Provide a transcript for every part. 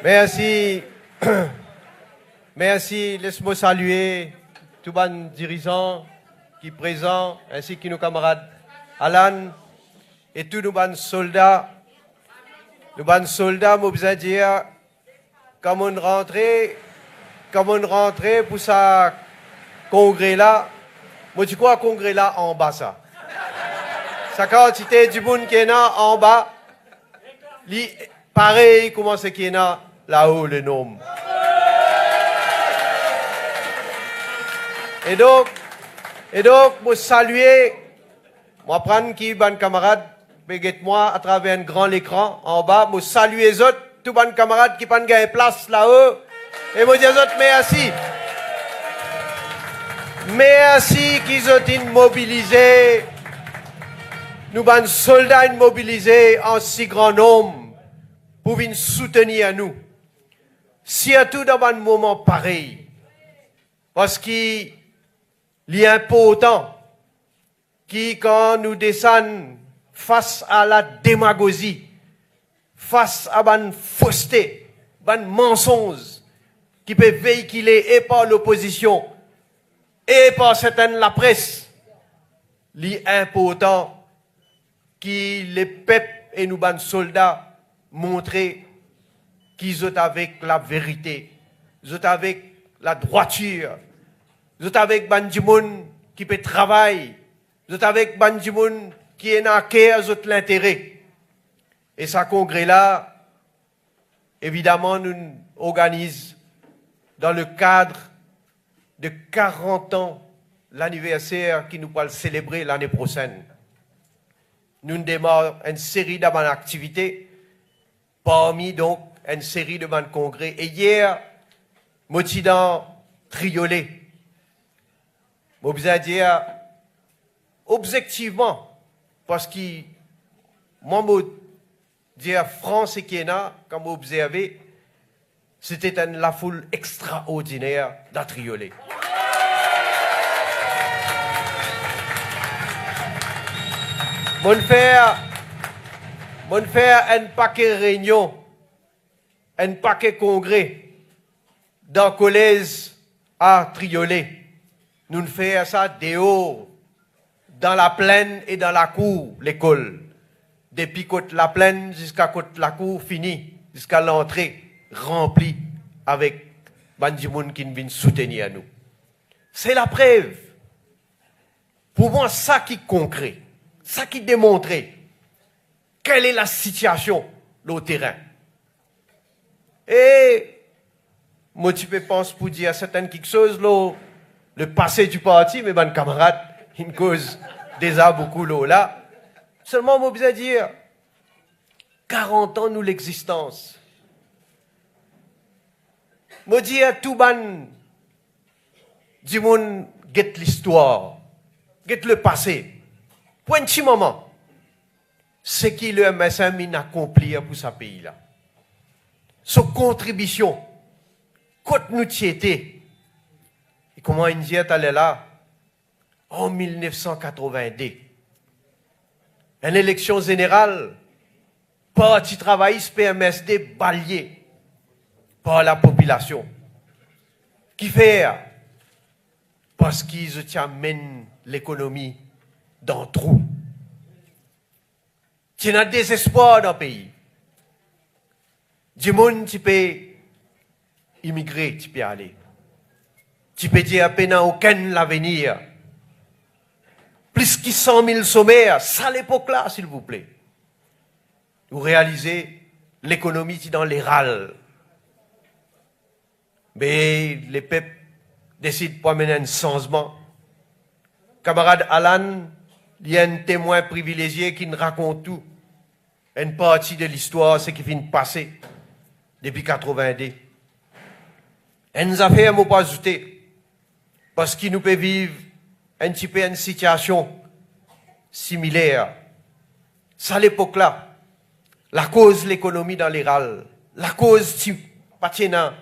Merci. Merci. Laisse-moi saluer tous les dirigeants qui sont présents, ainsi que nos camarades Alan et tous nos soldats. Nos soldats, moi, besoin de dire, comme on rentrait pour ce congrès-là, moi, tu crois congrès-là en bas, ça. Sa quantité du monde qui est là en bas, pareil, comment c'est qu'il y en a là-haut, le nom. Et donc, moi saluer, moi prendre qui, ban camarade, moi à travers un grand écran en bas, moi saluer les autres, tous ban camarades qui prennent une place là-haut, et moi dire aux autres merci. Merci qu'ils ont mobilisé, nous ban soldats mobilisés en si grand nombre pour venir soutenir nous. Surtout dans un moment pareil, parce qu'il est important qui, quand nous descendons face à la démagogie, face à une fausseté, un mensonge qui peut véhiculer et par l'opposition et par certaines la presse, il est important que les peuples et nous, les soldats, montrer qu'ils sont avec la vérité, ils sont avec la droiture, ils sont avec Bandimoun qui peut travailler, ils sont avec Bandimoun qui est dans l'intérêt. Et ce congrès-là, évidemment, nous organisons dans le cadre de 40 ans l'anniversaire qui nous va célébrer l'année prochaine. Nous démarrons une série d'activités, parmi donc une série de congrès. Et hier, moi suis dans Triolet. Moi vous dire objectivement, parce que moi dire France et Kenya, comme vous observez, c'était la foule extraordinaire dans Triolet. Mon frère, un paquet réunion, un paquet congrès dans le collège à Triolet. Nous faisons ça dehors, dans la plaine et dans la cour, l'école. Depuis côte la plaine jusqu'à côte la cour, fini, jusqu'à l'entrée, remplie avec Bandimoun qui vient soutenir nous. C'est la preuve. Pour moi, ça qui est concret, ça qui démontre quelle est la situation au terrain. Et moi, tu peux penser pour dire certaines quelque chose, le passé du parti, mais ben camarades, une cause déjà beaucoup là. Seulement, moi, je veux dire, 40 ans, nous, l'existence. Moi, dis à tout ban, du monde, guette l'histoire, guette le passé. Pour un petit moment, c'est qui le MSM a accompli pour ce pays-là. Sa contribution, côte nous était. Et comment il dit allait là? En 1982. Une élection générale, Parti travailliste PMSD balayé par la population. Qui fait? Parce qu'ils amènent l'économie dans le trou. Tu as désespoir dans le pays. Du monde, tu peux immigrer, tu peux aller. Tu peux dire à peine aucun l'avenir. Plus que 100 000 sommaires, ça à l'époque-là, s'il vous plaît. Vous réalisez l'économie qui est dans les râles. Mais les peuples décident pour amener un changement. Camarade Alan, il y a un témoin privilégié qui nous raconte tout. Une partie de l'histoire, ce qui vient de passer depuis 82. Et nous affaires m'ont pas ajouté. Parce qu'il nous peut vivre un petit peu une situation similaire. Ça, à l'époque-là, la cause de l'économie dans les râles, la cause qui appartient à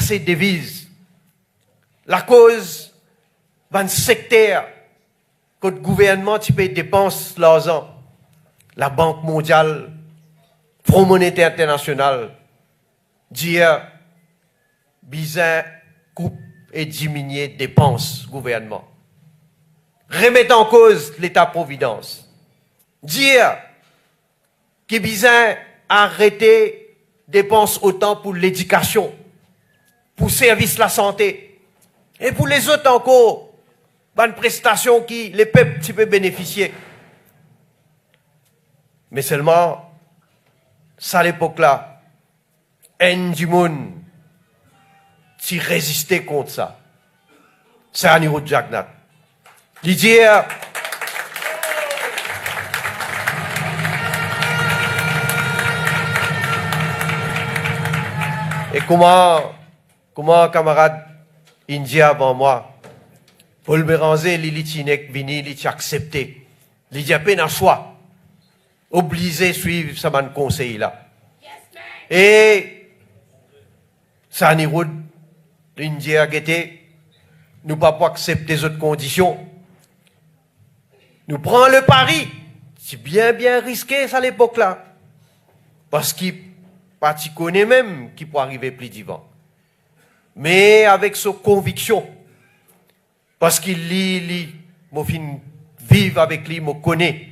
ces devises, la cause d'un secteur que le gouvernement dépense l'argent, la Banque mondiale, Fonds monétaire international, dire, bizarre, coupe et diminuer dépenses gouvernement. Remettre en cause l'État-providence. Dire qu'il bizarre arrêter dépenses autant pour l'éducation, pour service la santé, et pour les autres encore, bonnes prestations qui les peuples peuvent bénéficier. Mais seulement, ça à l'époque-là, un du monde qui résistait contre ça. C'est Anirudh Jagannath. Il dit, et comment camarade India avant moi, Paul Béranger, Lili Tinek, Vini, Lili accepté. Il dit à peine un choix. Obligé de suivre ce conseil là. Et ça Anirudh, l'India a été, nous pas pour accepter les autres conditions. Nous prenons le pari. C'est bien risqué ça à l'époque là. Parce qu'il parti connaît même qui peut arriver plus divin. Mais avec sa conviction, parce qu'il lit, moi fin vivre avec lui, moi connaît,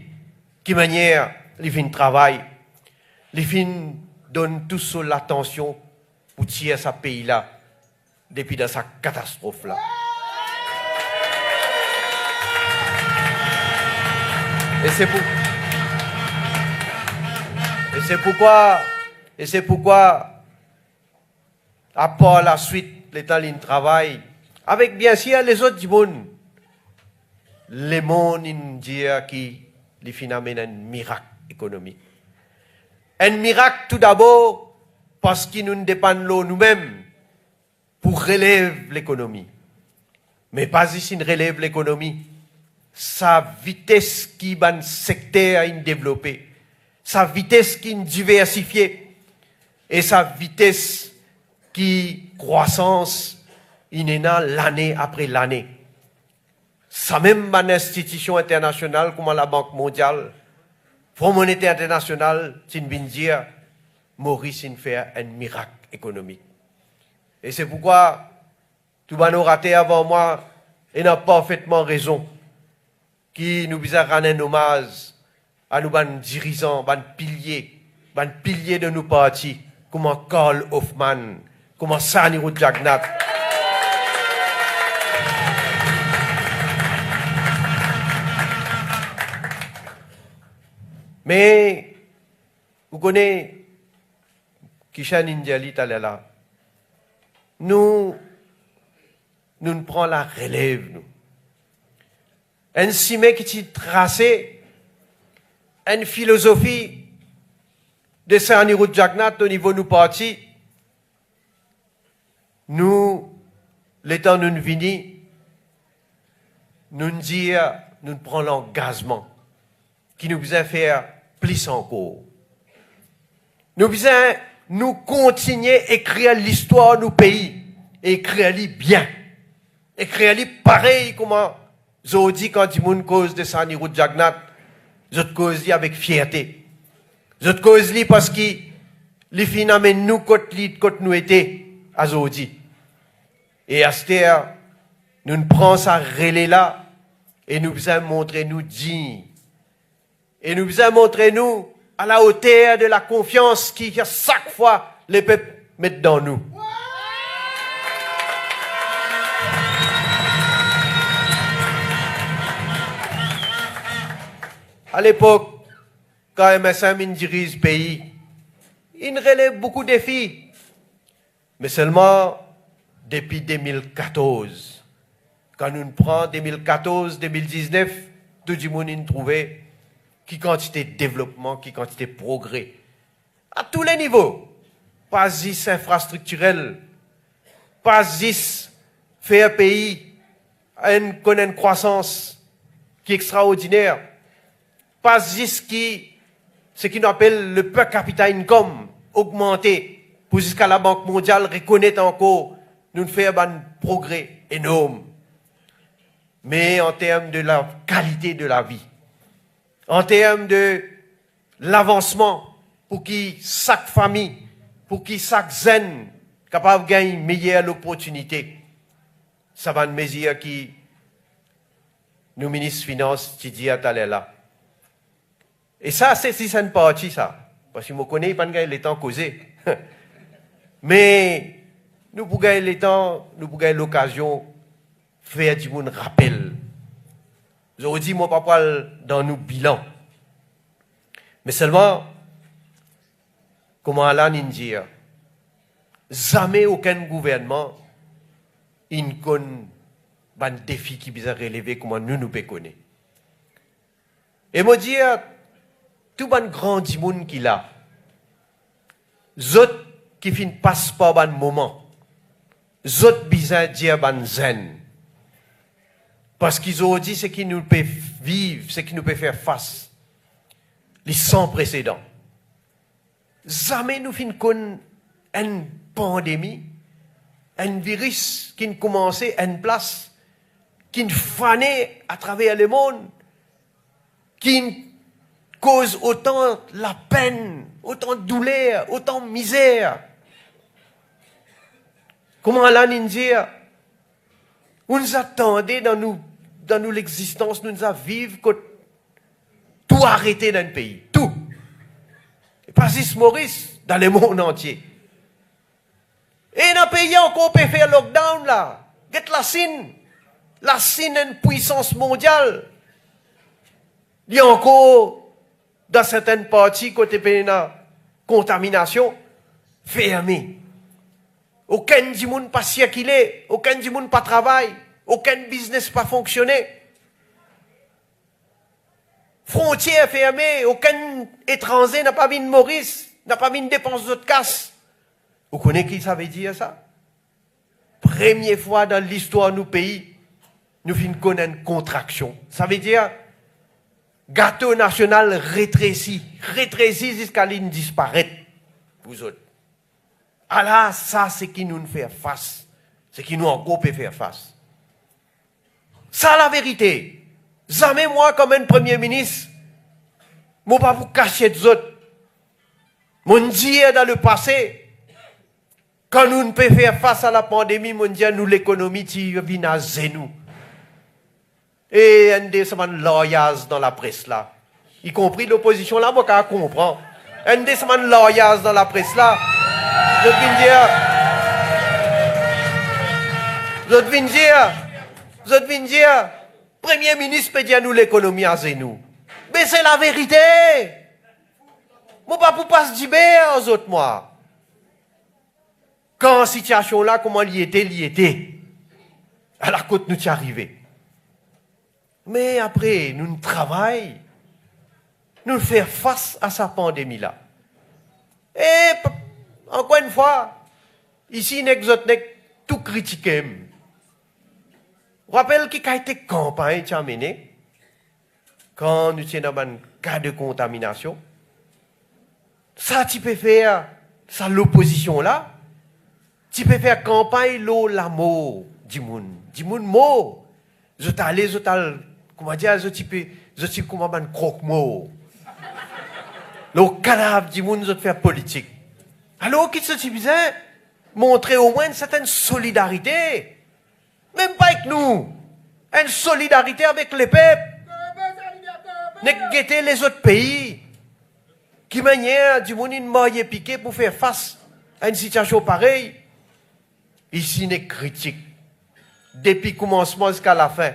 qui manière, il fin travail, il fin donne toute son attention pour tirer ce pays-là, depuis dans sa catastrophe-là. Et c'est pourquoi, à part la suite, l'état de travail, avec bien sûr les autres du monde, les mondes indiens qui les finalement un miracle économique. Un miracle tout d'abord parce qu'il nous dépend de nous-mêmes pour relever l'économie. Mais pas ici une relève l'économie. Sa vitesse qui va un secteur à développer, sa vitesse qui est diversifiée et sa vitesse qui croissance il est l'année après l'année. Ça même une institution internationale comme la Banque mondiale, Fonds monétaire international, c'est une dire Maurice il fait un miracle économique. Et c'est pourquoi tout le monde raté avant moi et n'a parfaitement raison qui nous vise à rendre un hommage à nos dirigeants, nos piliers de nos partis, comme Karl Hoffmann, comme Anirudh Jagannath. Mais, vous connaissez, Kishan Indiali Talela, nous prenons la relève, nous. Un ciment qui est tracé, une philosophie de Anirudh Jagannath au niveau de nos partis, nous, l'état nous vini, nous dire, nous prenons l'engagement qui nous vient faire plus encore. Nous vient nous continuer à écrire l'histoire de nos pays, et écrire-les bien, écrire-les pareil comme je dis quand il y a une cause de Anirudh Jagannath, je cause avec fierté. Je cause parce que les fins amènent nous quand nous étions à Zodi. Et à cette heure, nous prenons ça relais là et nous faisons montrer nous dignes. Et nous faisons montrer nous à la hauteur de la confiance qui à chaque fois les peuples mettent dans nous. À l'époque, quand MSM dirige le pays, il relève beaucoup de défis. Mais seulement depuis 2014. Quand nous prenons 2014-2019, tout le monde a trouvé qui quantité de développement, qui quantité de progrès. À tous les niveaux. Pas juste infrastructurel, pas juste faire un pays connaître une croissance qui est extraordinaire, pas juste ce qu'on appelle le per capita income augmenté pour jusqu'à la Banque mondiale reconnaître encore nous faire un progrès énorme. Mais en termes de la qualité de la vie, en termes de l'avancement pour que chaque famille pour qui chaque zen capable de gagner une meilleure opportunité. Ça va une mesure qui, nous ministres des Finances, qui dit à là. Et ça, c'est si ça ne partie, ça. Parce que je connais pas le temps causé. Mais, nous pouvons gagner le temps, nous pouvons gagner l'occasion, faire du monde rappel. J'aurais dit, moi, pas dans nos bilans. Mais seulement, comment Alain dire, jamais aucun gouvernement, il connaît un défi qui vient relever comment nous pouvons connaître. Et moi dire, tout le grand monde qu'il a, autres qui fin passe par un moment, autres besoin dire ban zen. Parce qu'ils ont dit ce qui nous peut vivre, ce qui nous peut faire face. Les sans précédents. Jamais nous fin connaître une pandémie, un virus qui a commencé à une place, qui fanait à travers le monde, qui cause autant la peine, autant de douleur, autant de misère. Comment là nous dire, on nous attendait dans nous l'existence, nous a vivre que tout arrêté dans le pays, tout. Et pas juste Maurice, dans le monde entier. Et dans le pays encore, on peut faire lockdown là. Get la Chine. La Chine est une puissance mondiale. Il y a encore, dans certaines parties, côté pays, contamination, fermée. Aucun du monde pas circulé, aucun du monde pas travail, aucun business pas fonctionné. Frontières fermées, aucun étranger n'a pas vu de Maurice, n'a pas vu de dépense de casse. Vous connaissez qui ça veut dire ça? Première fois dans l'histoire de nos pays, nous finissons connaître une contraction. Ça veut dire, gâteau national rétréci jusqu'à l'île disparaître. Vous autres. Ah là, ça, c'est qui nous fait face. C'est qui nous encore peut faire face. Ça, la vérité. Jamais moi, comme un premier ministre, je ne vais pas vous cacher des autres. Mon dire dans le passé, quand nous ne pouvons faire face à la pandémie, mon dire, nous, l'économie, qui vient à nous. Et un des semaines lawyers dans la presse là, y compris l'opposition là, moi, je comprends. Un des semaines lawyers dans la presse là, je viens dire, Premier ministre peut dire nous l'économie à nous. Mais c'est la vérité. Moi, pas pour pas se dire aux autres, moi. Quand la situation là, comment l'y était. À la côte, nous y arrivé. Mais après, nous travaillons, nous faisons face à sa pandémie là. Et, encore une fois, ici, nous sommes tout critiqués. Je rappelle qu'il y a été campagne qui a mené, quand nous sommes dans un cas de contamination. Ça, tu peux faire, ça l'opposition là, tu peux faire campagne l'amour du monde. Du monde mot. Je t'allais, comment dire, je suis comme un croque-mot. Le cadavre du monde, je te faire politique. Alors, qu'est-ce que tu disais? Montrer au moins une certaine solidarité. Même pas avec nous. Une solidarité avec les peuples. Ne guetter les autres pays. Qui manière du monde une piqué pour faire face à une situation pareille. Ici, n'est critique. Depuis le commencement jusqu'à la fin.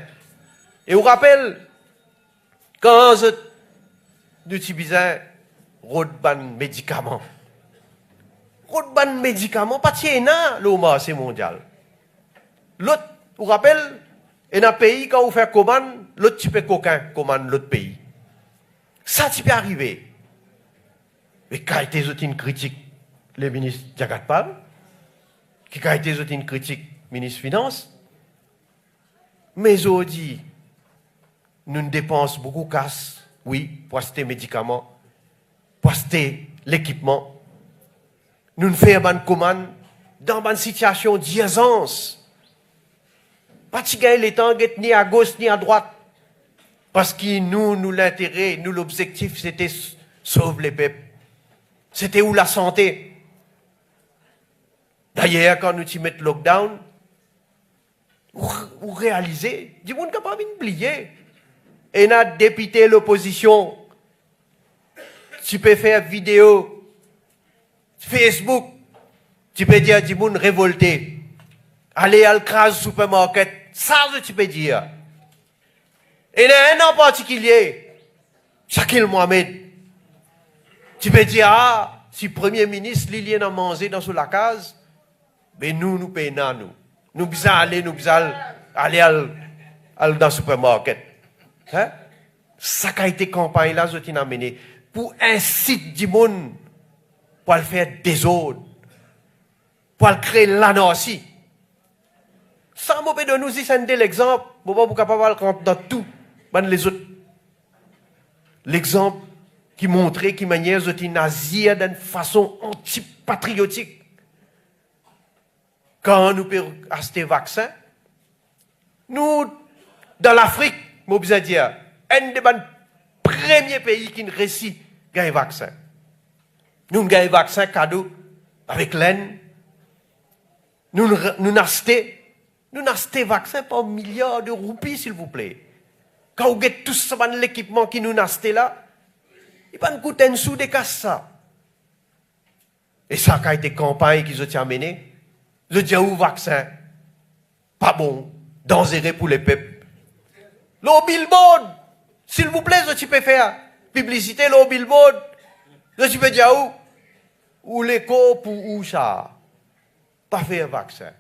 Et on rappelle, quand nous utilisons ban médicaments. Ban médicaments, pas tiens, le marché mondial. L'autre, vous rappelle, et dans un pays, quand vous faites commande, l'autre type de coquin commande l'autre pays. Ça, tu peux arriver. Mais quand il y a une critique, le ministre Diagatpal, qui a été une critique, ministre des Finances, mais aujourd'hui, nous dépensons beaucoup de casse, oui, pour acheter les médicaments, pour acheter l'équipement. Nous faisons une commande dans une situation d'urgence. Pas de gagner les temps, ni à gauche, ni à droite. Parce que nous l'intérêt, nous, l'objectif, c'était sauver les peuples. C'était où la santé. D'ailleurs, quand nous y mettons lockdown, vous réalisez, du monde capable d'oublier. Et notre député l'opposition, tu peux faire vidéo, Facebook, tu peux dire du monde révolté. Aller à l'crase supermarket, ça tu peux dire. Et il y a un en particulier, Shakil Mohamed. Tu peux dire, ah, si le Premier ministre Liliane a mangé dans la case, mais nous payons nous. Nous besoin aller dans le supermarket. Hein? Ça a été campagne là, je t'ai amené pour inciter du monde pour le faire désordre, pour le créer l'anarchie. Ça m'a de nous ici, c'est l'exemple. Bon, vous capable de rentrer dans tout, les autres. L'exemple qui montrait qui manière de nazir d'une façon antipatriotique. Quand nous pouvons acheter vaccin, nous, dans l'Afrique, je veux dire, un des premiers pays qui réussit à gagner vaccin. Nous avons gagné vaccin cadeau avec l'aine. Nous avons acheté vaccin par milliards de roupies, s'il vous plaît. Quand vous avez tout l'équipement qui nous a acheté là, il va nous coûter un sou de casse ça. Et ça a été campagne qui ont amené. Je dis où vaccin, pas bon, dangereux pour les peuples. Le billboard, s'il vous plaît, je peux faire publicité, le billboard. Je peux dire où l'écho pour où ça. Pas faire vaccin.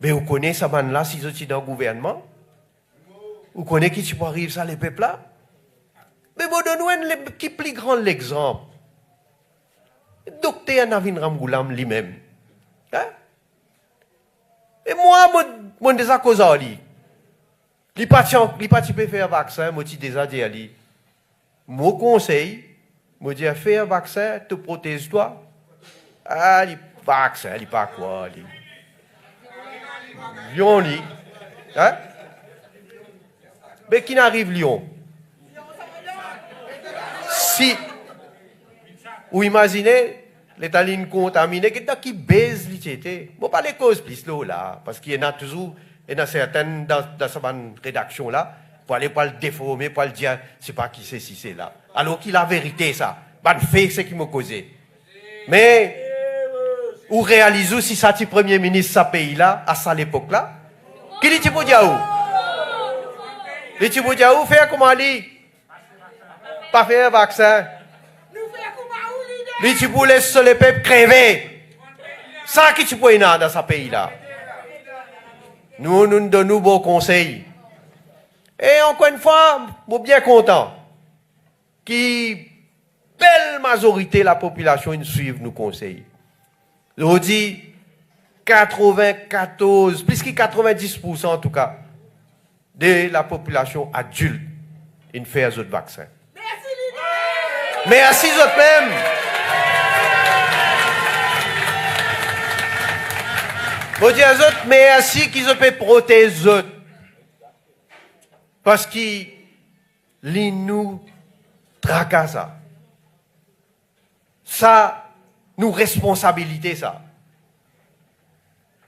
Mais vous connaissez ça là, si je suis dans le gouvernement. Vous connaissez qui peut arriver ça, les peuples là. Mais vous donnez un qui plus grand l'exemple. Docteur Navin Ramgoulam lui-même. Hein? Et moi, je suis déjà cause ali. Les patients peut faire vaccin, moi, je suis déjà dit ali. Mon conseil, je dis faire vaccin, te protège-toi. Ah, les vaccins, les pas quoi, les. Lyon, li. Hein? Mais qui n'arrive Lyon? Si, vous imaginez, les talines contaminées, qui baise l'ité. Bon, pas les causes plus là, parce qu'il y en a toujours, il y en a certaines dans cette rédaction là, pour aller pas le déformer, pour le dire, c'est pas qui c'est si c'est là. Alors qu'il a la vérité, ça. Ban fait ce qui m'a causé. Mais, vous réalisez si ça, le premier ministre, ce pays-là, à ça l'époque là, qui dit, tu peux dire où? Tu peux dire où faire comment aller? Pas faire un vaccin. Tu peux laisser les peuples crever. Ça qui tu peux y dans ce pays-là. Nous donnons bons conseils. Et encore une fois, je suis bien content qui belle majorité de la population nous suive nos conseils. Je dis 94, plus que 90% en tout cas, de la population adulte, ils font un autre vaccin. Merci autres même. Je dis aux autres, merci qu'ils ont protéger les autres. Parce qu'ils nous traquent ça. Ça, nous responsabilité ça.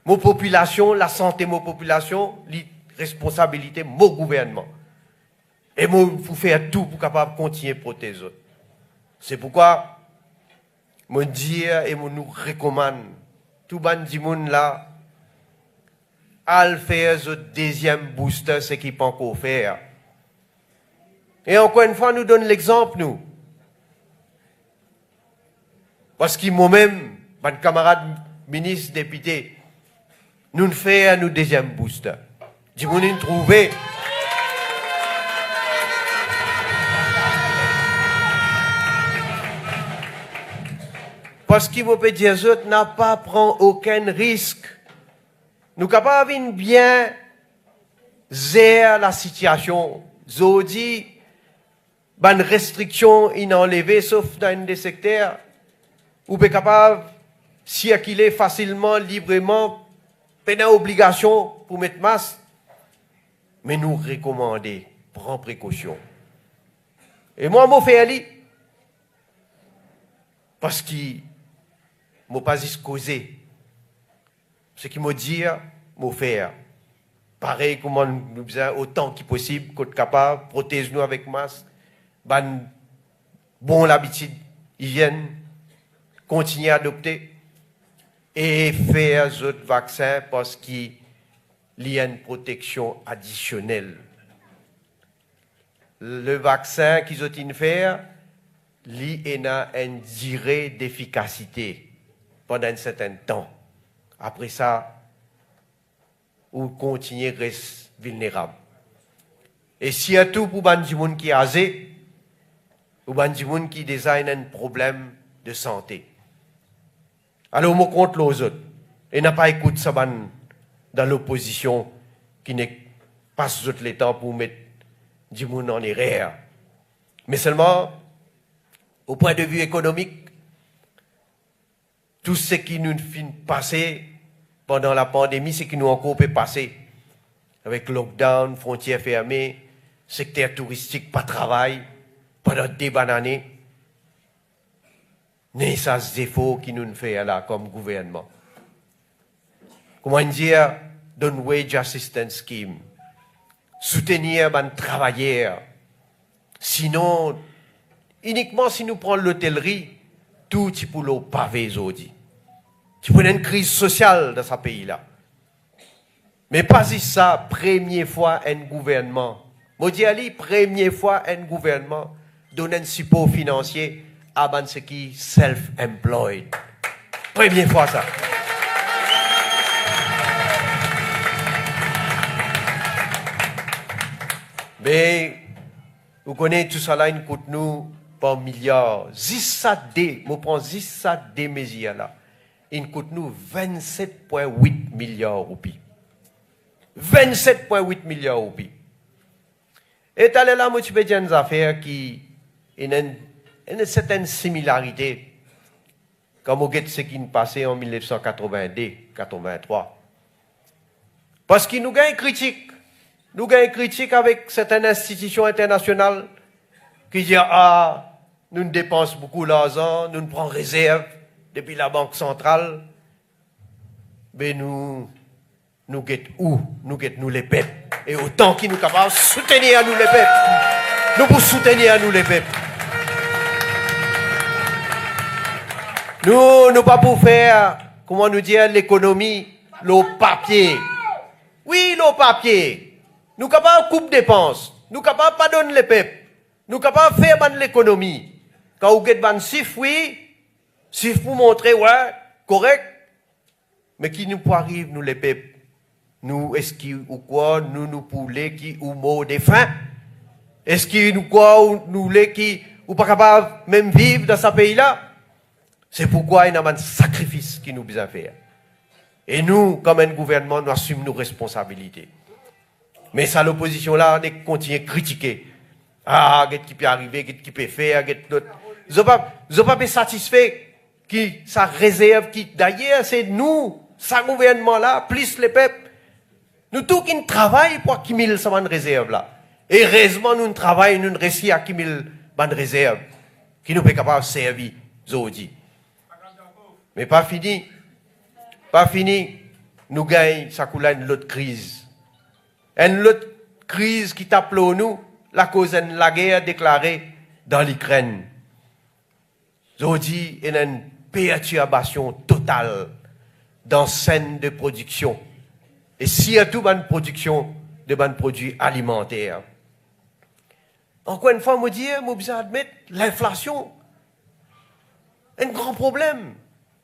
Mon population, la santé de mon population, responsabilité mon gouvernement. Et moi, il faut faire tout pour capable continuer à protéger les autres. C'est pourquoi, je dis et je nous recommande, tout le monde là, à faire le deuxième booster, ce qu'il peut encore faire. Et encore une fois, nous donne l'exemple, nous. Parce que moi-même, mon camarade ministre, député, nous faisons nos deuxième booster. Du monde nous trouver. Parce qu'il vous peut dire, autres n'a pas prend aucun risque. Nous sommes capables de bien gérer la situation. Je dis, une restriction inenlevée, sauf dans des secteurs où vous êtes capable de circuler facilement, librement, pas d'obligation pour mettre masque. Mais nous recommandons, prends précaution. Et moi, je fais aller. Parce que moi pas juste causer. Ce qui m'a dit, m'a faire. Pareil, comment nous faisons autant que possible, qu'on est capable, protège-nous avec masque, bon l'habitude, hygiène, continuer à adopter et faire d'autres vaccins parce qu'il y a une protection additionnelle. Le vaccin qu'ils ont fait, il a une durée d'efficacité pendant un certain temps. Après ça, ou continuer à rester vulnérable. Et s'il y a tout pour les gens qui sont âgés, ou les gens qui design un problème de santé. Alors, on compte les autres. Et n'a pas écouté ça dans l'opposition qui n'est pas sur le temps pour mettre du monde en erreur. Mais seulement, au point de vue économique, tout ce qui nous fait passer pendant la pandémie, c'est qui nous encore peut passer. Avec lockdown, frontières fermées, secteur touristique, pas de travail, pendant des années. Mais ça, c'est défaut qui nous fait là comme gouvernement. Comment dire, donne wage assistance scheme, soutenir les travailleurs. Sinon, uniquement si nous prenons l'hôtellerie, tout est pour le pavé aujourd'hui. Tu prends une crise sociale dans ce pays-là. Mais pas si ça, première fois un gouvernement. Modiali, première fois un gouvernement donne un support financier à ce qui est self-employed. Première fois ça. Mais, vous connaissez tout ça là, il coûte nous par milliards. 10 on prend 10 des mesures là. Il coûte nous 27,8 milliards de roupies. 27,8 milliards de roupies. Et t'as là, moi, tu peux dire une affaire qui a une certaine similarité. Comme on ce qui nous passait en 1982-83. Parce qu'il nous gagne critique. Nous gagnons critique avec certaines institutions internationales qui disent ah, nous dépensons beaucoup d'argent, nous prenons réserve depuis la Banque centrale. Mais nous guettons où? Nous guettons nous les peuples. Et autant qu'ils nous capables de soutenir à nous les peuples. Nous pour soutenir à nous les peuples. Nous pas pour faire, comment nous dire, l'économie, le papier. Oui, le papier. Nous sommes capables de couper dépenses. Nous sommes capables de pas donner les peuples. Nous sommes capables de faire l'économie. Quand vous avez un chiffre, oui, chiffre pour montrer, ouais, correct. Mais qui nous peut arriver, nous les peuples? Nous, est-ce qu'il ou quoi, nous poulets qui ou mot des fins? Est-ce qu'il nous quoi, ou nous les qui, ou pas capables même vivre dans ce pays-là? C'est pourquoi il y a un sacrifice qui nous besoin faire. Et nous, comme un gouvernement, nous assumons nos responsabilités. Mais ça, l'opposition là, on continue à critiquer. Ah, qu'est-ce qui peut arriver, qu'est-ce qui peut faire, qu'est-ce d'autre. Ils n'ont pas été satisfaits qui, ça réserve, qui, d'ailleurs, c'est nous, ça gouvernement là, plus les peuples. Nous tous qui travaillons pour accumuler cette réserve là. Et heureusement, nous travaillons, nous réussissons à accumuler cette réserve qui nous est capable de servir aujourd'hui. Mais pas fini. Pas fini. Nous gagnons, ça coule une autre crise. Une autre crise qui tape nous, la cause de la guerre déclarée dans l'Ukraine. Aujourd'hui, il y a une perturbation totale dans la scène de production. Et s'il y a toute bonne production de bons produits alimentaires. Encore une fois, je dis, admettre l'inflation. Un grand problème.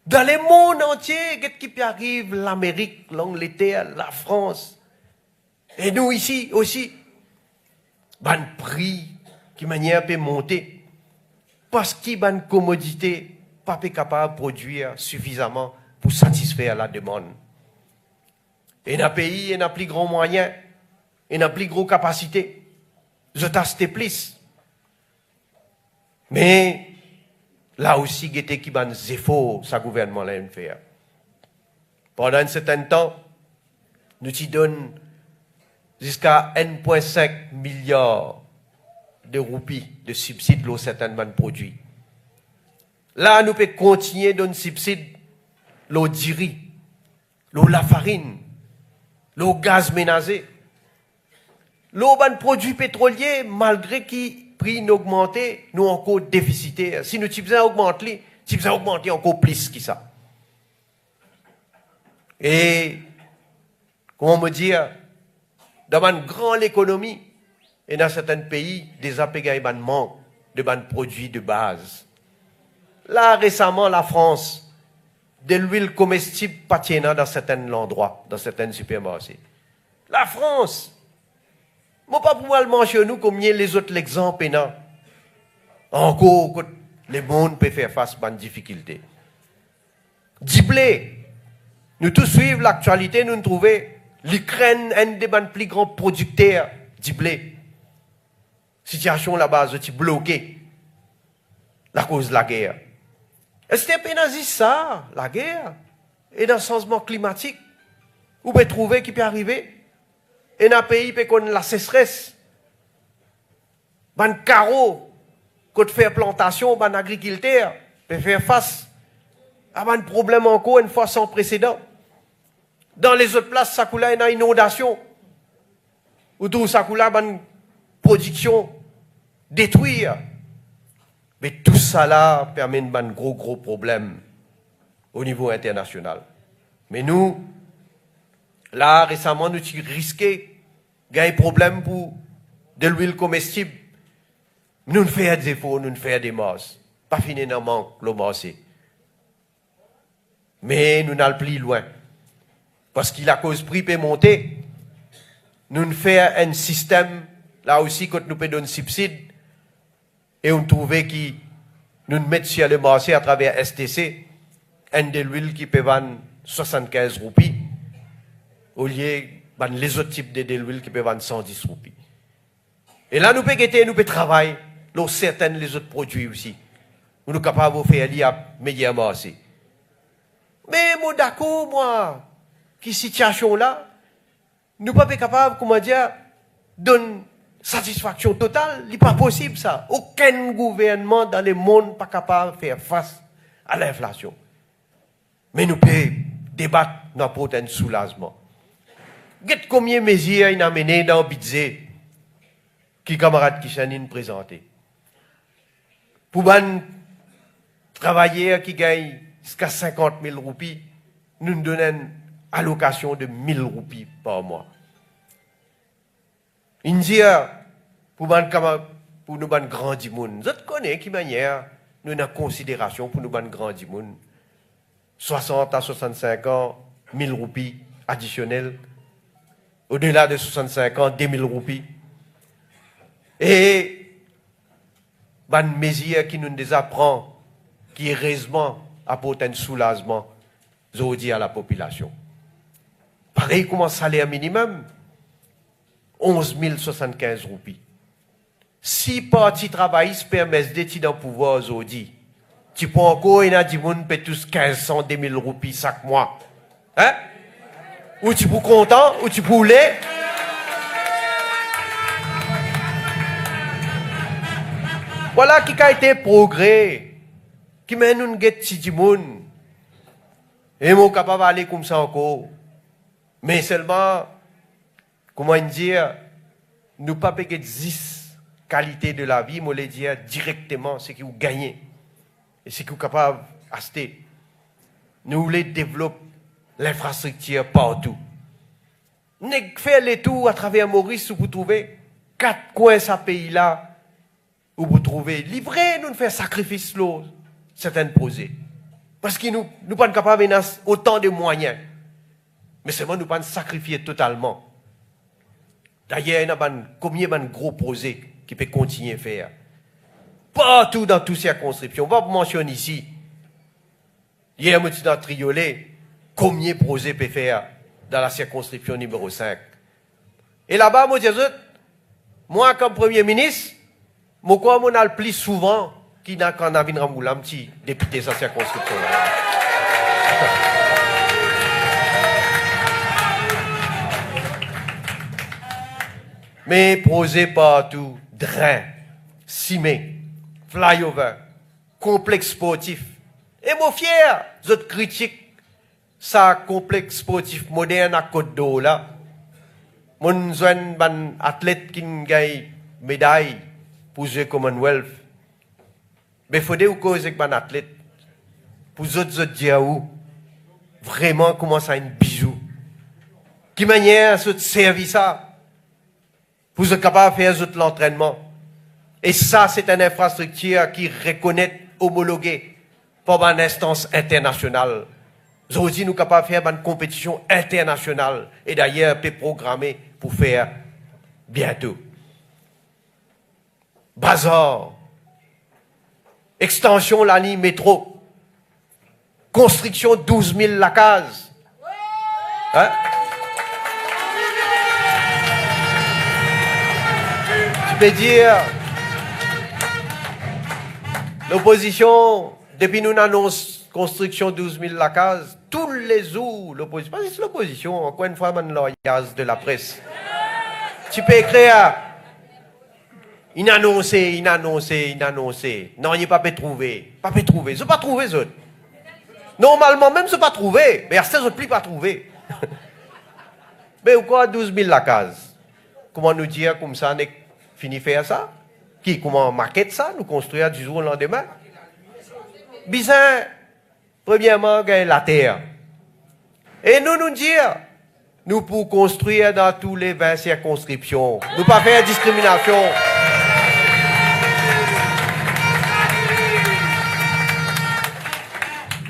Dans le monde entier, qu'est-ce qui arrive? L'Amérique, l'Angleterre, la France. Et nous ici aussi. Un prix qui manière peut monter. Parce qu'il y a une commodité pas capable de produire suffisamment pour satisfaire la demande. Et dans le pays, il y a plus grands moyens, il y a plus grande capacité. Je t'acheter plus. Mais là aussi, il y a qui ban efforts, ça gouvernement là faire. Pendant un certain temps, nous t'y donnons jusqu'à 1,5 milliard de roupies de subsides pour certains produits. Là, nous pouvons continuer de donner subsides l'eau diri, l'eau la farine, l'eau gaz ménager. L'eau ban produits pétroliers, malgré qui prix n'augmenté, nous encore déficitaires. Si nous faisons augmenter, encore plus que ça. Et, comment me dire, dans une grande économie, et dans certains pays, des apégailles manque de produits de base. Là, récemment, la France, de l'huile comestible patinant dans certains endroits, dans certains supermarchés. La France, moi pas pour le manger nous comme les autres exemples, non. Encore, le monde peut faire face à une difficulté. Diblé, nous tous suivons l'actualité, nous trouvons l'Ukraine, un des plus grands producteurs du blé. Situation là-bas, je suis bloqué. La cause de la guerre. Est-ce que c'est ça, la guerre? Et dans le changement climatique? Où peut trouver qui peut arriver? Et dans un pays qui connaît la sécheresse. Ban carreau, quand faire plantation, ban agriculteur, peut faire face à un problème encore une fois sans précédent. Dans les autres places, ça coule une inondation. Ou tout ça coule une production détruire. Mais tout ça là permet un gros problème au niveau international. Mais nous, là, récemment, nous avons risqué un problème pour de l'huile comestible. Nous faisons des efforts, nous faisons des masses. Pas finalement le massé. Mais nous n'allons plus loin. Parce qu'il a cause prix peut monter. Nous faisons un système, là aussi, quand nous pouvons donner subside, et on trouvait que nous mettons sur le marché à travers STC, un de l'huile qui peut vendre 75 roupies, au lieu de les autres types de l'huile qui peuvent vendre 110 roupies. Et là, nous pouvons guetter, nous pouvons travailler, dans certains les autres produits aussi. Nous sommes capables de faire un meilleur marché. Mais moi, d'accord, moi, qui situation là, nous ne sommes pas capables, comment dire, donner satisfaction totale. Il n'est pas possible ça. Aucun gouvernement dans le monde n'est pas capable de faire face à l'inflation. Mais nous pouvons débattre dans un soulagement. Qu'est-ce combien de mesures il a mené dans le budget qui camarade Kishanine présenté. Pour un travailleur qui gagne jusqu'à 50 000 roupies, nous donnons une allocation de 1 000 roupies par mois. India, pour nous ban grand monde, vous connaissez qui manière nous avons considération pour nous ban grand monde. 60 à 65 ans, 1 000 roupies additionnelles. Au-delà de 65 ans, 2 000 roupies. Et ban mesure qui nous désapprend, qui heureusement apporte un soulagement aujourd'hui à la population. Pareil comme un salaire minimum, 11 075 roupies. Si partis travaillistes permettent d'être dans le pouvoir aujourd'hui, tu peux encore, il y a des gens qui paient tous 1500, 2000 roupies chaque mois. Hein? Ou tu peux content, ou tu peux lait. Voilà qui a été progrès, qui mène une guette si du monde. Et moi, capable d'aller comme ça encore. Mais seulement, comment dire, nous pas payer 10 qualités de la vie, moi les dire directement ce que vous gagnez. Et ce que vous êtes capable d'acheter. Nous voulons développer l'infrastructure partout. Nous faisons les tours à travers Maurice où vous trouvez 4 coins de ce pays-là où vous trouvez livré, nous faisons sacrifice là, certains projets. Parce que nous ne sommes pas capables d'avoir autant de moyens. Mais seulement nous ne pouvons pas sacrifier totalement. D'ailleurs, il y a combien de gros projets qui peuvent continuer à faire. Partout dans toutes ces circonscriptions. On va vous mentionner ici. Hier, je suis dans Triolet. Combien de projets peut faire dans la circonscription numéro 5. Et là-bas, moi, comme Premier ministre, moi, on a le plus souvent qui n'a qu'un Navin Ramoulam, petit député de sa circonscription. Mais projet partout, drain, cimé, flyover, complexe sportif. Et moi fier, je critique ça complexe sportif moderne à Côte d'Or là. Mon jeune ban athlète qui gagne médaille pour jouer Commonwealth. Mais faut dire que c'est ban athlète pour autres dire où vraiment comment ça une bijou. Qui manière ce service ça pour être capable de faire l'entraînement. Et ça c'est une infrastructure qui reconnaît homologuée par une instance internationale. Aujourd'hui, nous sommes capables de faire une compétition internationale et d'ailleurs, peut programmer pour faire bientôt. Bazar, extension de la ligne métro, construction de 12 000 la case. Hein? Tu peux dire, l'opposition, depuis nous annonçons construction 12 000 la case, tous les jours, l'opposition, pas juste l'opposition, encore une fois, man loyaz de la presse. Tu peux écrire, inannoncé. Non, il n'y a pas pu trouver. Je pas trouvé, ça. Normalement, même, je pas trouvé. Mais à ce je ne pas trouvé. Mais pourquoi 12 000 la case? Comment nous dire comme ça, on est fini faire ça? Comment maquette ça? Nous construire du jour au lendemain? Bizarre. Premièrement, gagner la terre. Et nous dire, nous pour construire dans tous les 20 circonscriptions. Nous pas faire discrimination.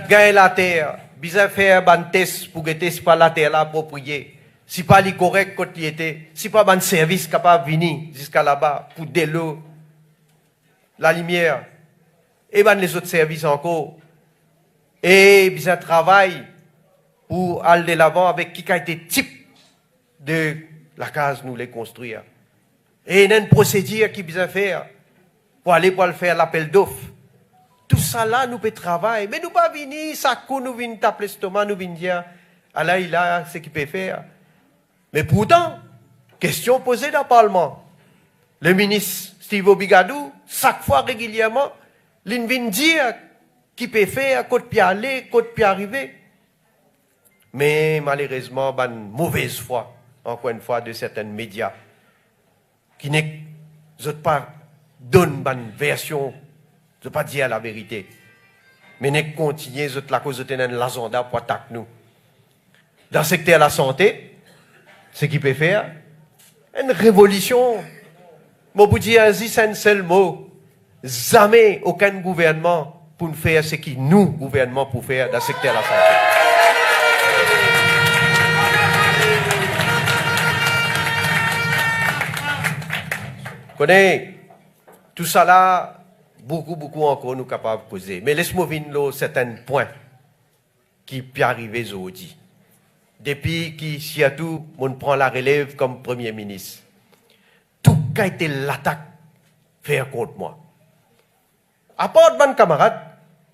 Gagner la terre. Bizarre faire un test pour que si pas la terre là appropriée. Si pas les correct quand il était. Si pas un service capable de venir jusqu'à là-bas pour de l'eau, la lumière. Et ben les autres services encore. Et bien un travail pour aller de l'avant avec qui a été type de la case nous les construire. Et il y a une procédure qui bien faire pour aller pour le faire l'appel d'offres. Tout ça là nous peut travailler, mais nous pas venir ça nous vient taper l'estomac, nous vient dire Allah il a ce qu'il peut faire. Mais pourtant question posée dans le Parlement. Le ministre Steve Obigadou chaque fois régulièrement il vient dire qui peut faire, côté pied aller, côté pied arriver. Mais malheureusement, une mauvaise foi, encore une fois, de certains médias, qui ne pas donnent une version, ne pas dire la vérité, mais ne continuent la cause de l'agenda pour attaquer nous. Dans le secteur de la santé, ce qui peut faire, une révolution. Moi, vous dire, c'est un seul mot. Jamais aucun gouvernement pour faire ce que nous, gouvernement, pour faire dans le secteur de la santé. Connais, tout ça là, beaucoup encore nous capables de poser. Mais laisse-moi venir certains points qui peuvent arriver aujourd'hui. Depuis que surtout, on prend la relève comme Premier ministre. Tout a été l'attaque faire contre moi. À part de mes camarades,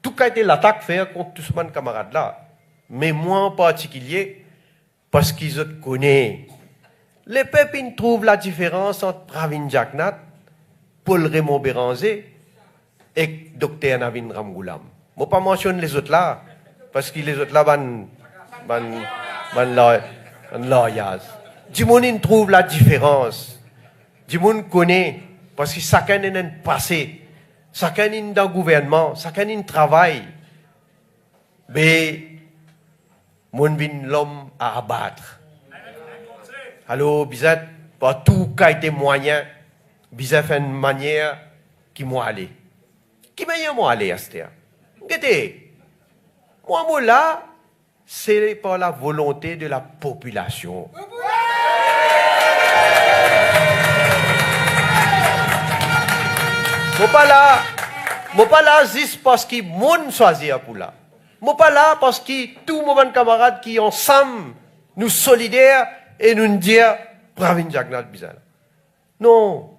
tout a été l'attaque faire contre tous mes camarades là. Mais moi en particulier, parce qu'ils connaissent. Les peuples trouvent la différence entre Pravin Jagnnath, Paul Raymond Béranger et Dr Navin Ramgoolam. Je ne vais pas mentionner les autres là, parce que les autres là, loyaux. Du monde trouve la différence. Du monde connaît, parce que chacun a un passé. Chacun est dans le gouvernement, chacun est travail. Mais, mon vin l'homme à abattre. Alors, bizarre, par tout cas été moyen, bizarre fait une manière qui m'a allé. Qui m'a allé à ce terre? Regardez, moi là, c'est par la volonté de la population. Je ne suis pas là juste parce que mon choisit pour là. Je ne suis pas là parce que tous mes camarades qui ensemble nous solidaires et nous disent Pravin Jagnnath bizarre. Non.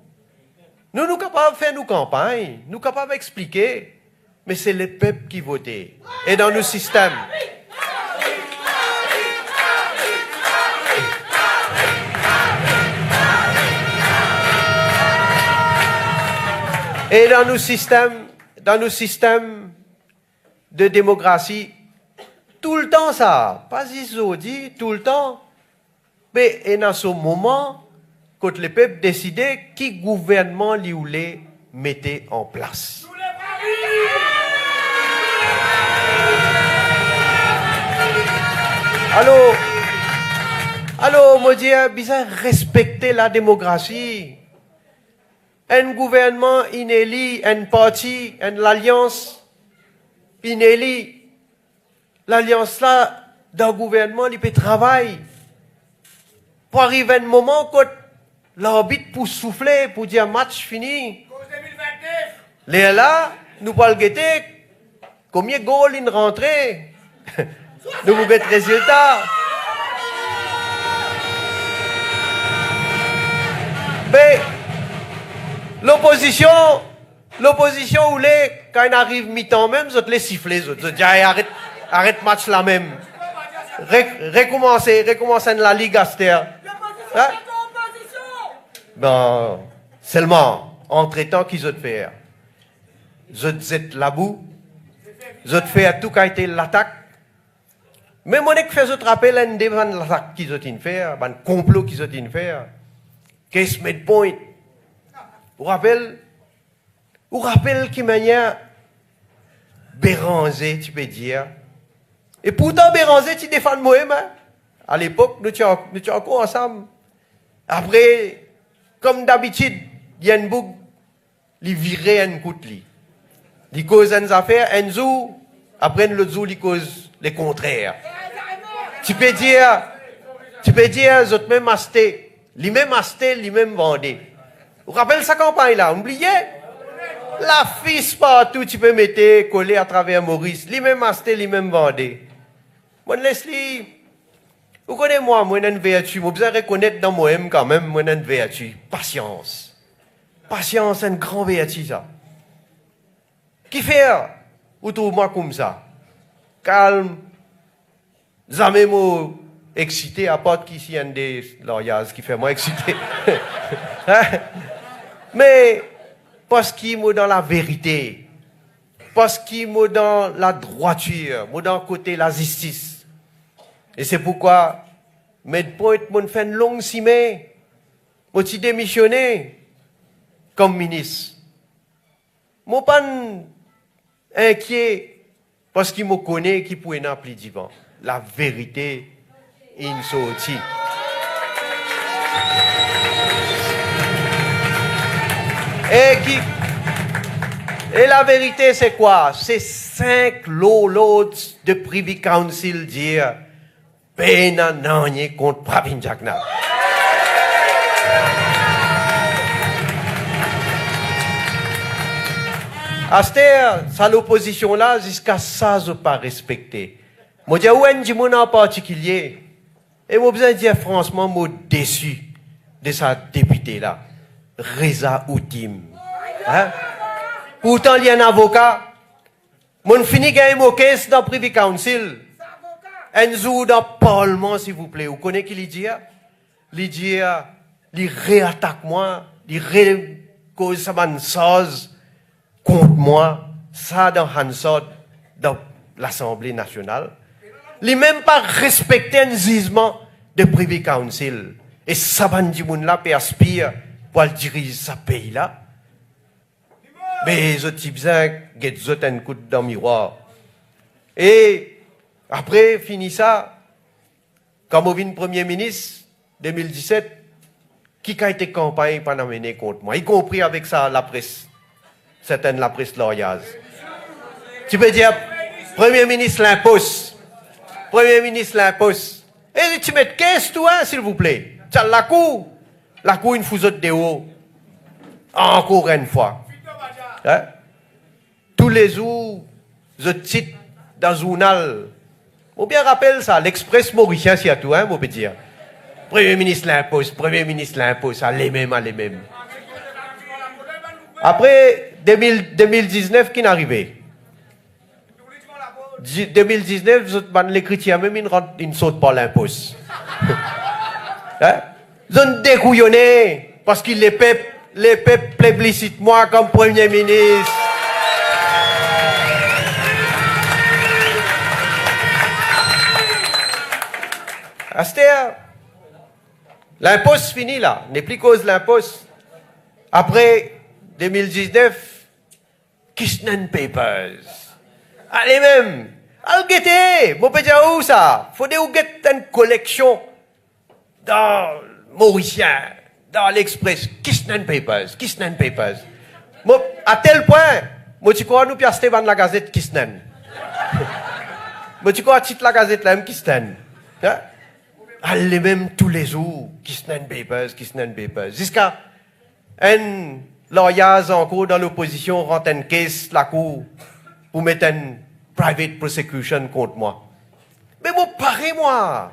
Nous sommes capables de faire nos campagnes, nous sommes capables d'expliquer, mais c'est le peuple qui vote. Et dans nos systèmes. Et dans nos systèmes de démocratie, tout le temps ça, pas dit tout le temps. Mais et dans ce moment, quand le peuple décidait qui gouvernement lui voulait mettre en place. Alors, moi dis, bizarre respecter la démocratie. Un gouvernement inéli, un parti, une alliance inéli. L'alliance là, dans le gouvernement, il peut travailler. Pour arriver à un moment quand l'arbitre pour souffler, pour dire match fini. Les là, nous parlons guetter combien de goals in rentrée. Nous vous mettons résultat. Mais l'opposition voulait, quand il arrive mi-temps même, ils les siffler, ils disent arrête match là même. Recommencer la Ligue Aster. Hein? Ben, seulement, entre-temps, qu'ils ont fait. Ils ont fait la boue. Ils ont fait tout qui a été l'attaque. Mais moi, je fais te rappel un devant l'attaque qu'ils ont fait, un complot qu'ils ont fait. Qu'est-ce que c'est point? Vous rappelez qui manière Béranger, tu peux dire. Et pourtant, Béranger, tu défends moi-même. Hein? À l'époque, nous étions encore ensemble. Après, comme d'habitude, il y a une boucle, il virait un coup de lit. Il cause une affaire, un jour, après l'autre jour, il cause le contraire. Tu peux dire, les autres même acheté, les mêmes acheté, les mêmes vendé. Vous rappelez sa campagne là, oubliez? La fille partout, tu peux mettre, coller à travers Maurice, les mêmes acheté, les mêmes vendé. Moi, Leslie, vous connaissez moi j'ai une vertu, vous devez reconnaître dans moi-même quand même, moi j'ai une vertu. Patience. Patience, c'est une grande vertu ça. Qui fait, ou trouve-moi comme ça? Calme. Jamais moi excité, à part qu'ici, un des lawyers qui fait moi excité. Mais, parce qu'il est dans la vérité, parce qu'il est dans la droiture, dans le côté de la justice. Et c'est pourquoi, mais pour être fait une longue semaine, moi j'ai démissionné comme ministre. Moi pas inquiet parce qu'il me connaît qui pourrait n'appeler divan. La vérité in sorti. Et la vérité c'est quoi? C'est 5 lots de Privy Council dire Pena nanye contre Pravin Jagnat. Aster, ça l'opposition là, jusqu'à ça, je pas respecté. Moi, je dis, où est-ce en particulier? Et moi, besoin de dire, franchement, moi, déçu de sa députée là. Reza Outim. Hein? Pourtant, il y a un avocat. Moi, fini gagner mon caisse dans le Privy Council. Un jour dans le Parlement, s'il vous plaît. Vous connaissez qui il dit? Il dit, il réattaque moi, il cause ça une chose contre moi, ça dans Hansard, dans l'Assemblée nationale. Il même pas respecté un jugement de Privy Council. Et ça va dire là peut aspire pour diriger ce pays là. Mais les autres types ont un coup dans le miroir. Et après, fini ça, quand on vient Premier ministre, 2017, qui a été campagne pendant mener contre moi, y compris avec ça la presse, certaines la presse lawyale. Tu peux dire, Premier ministre l'impose. Premier ministre l'impose. Et tu mets 15 toi, s'il vous plaît. T'as la cour une fousotte de haut. Encore une fois. Hein? Tous les jours, je cite dans le journal. On bien rappelle ça, l'Express mauricien, c'est à tout, hein, on peut dire. Premier ministre l'impose, ça, les mêmes. Après, 2019, qui est arrivé? 2019, les chrétiens, même, ils ne sautent pas l'impose. Hein? Ils ont découillonné, parce que les peuples plébiscitent moi comme Premier ministre. Astère, l'imposte fini là, n'est plus cause l'imposte. Après 2019, Kishnan Papers. Allez même, allez guetter, mon petit où ça? Faut que vous guettez une collection dans Mauricien, dans l'Express, Kishnan Papers, Kishnan Papers. À tel point, moi tu crois nous piaster dans la gazette Kishnan. Moi tu crois titre la gazette là même Kishnan. Hein? Allez même tous les jours, Kishnan Papers, Kishnan Papers. Jusqu'à un lawyer encore dans l'opposition rentre une caisse la cour pour mettre une private prosecution contre moi. Mais moi, pareil moi.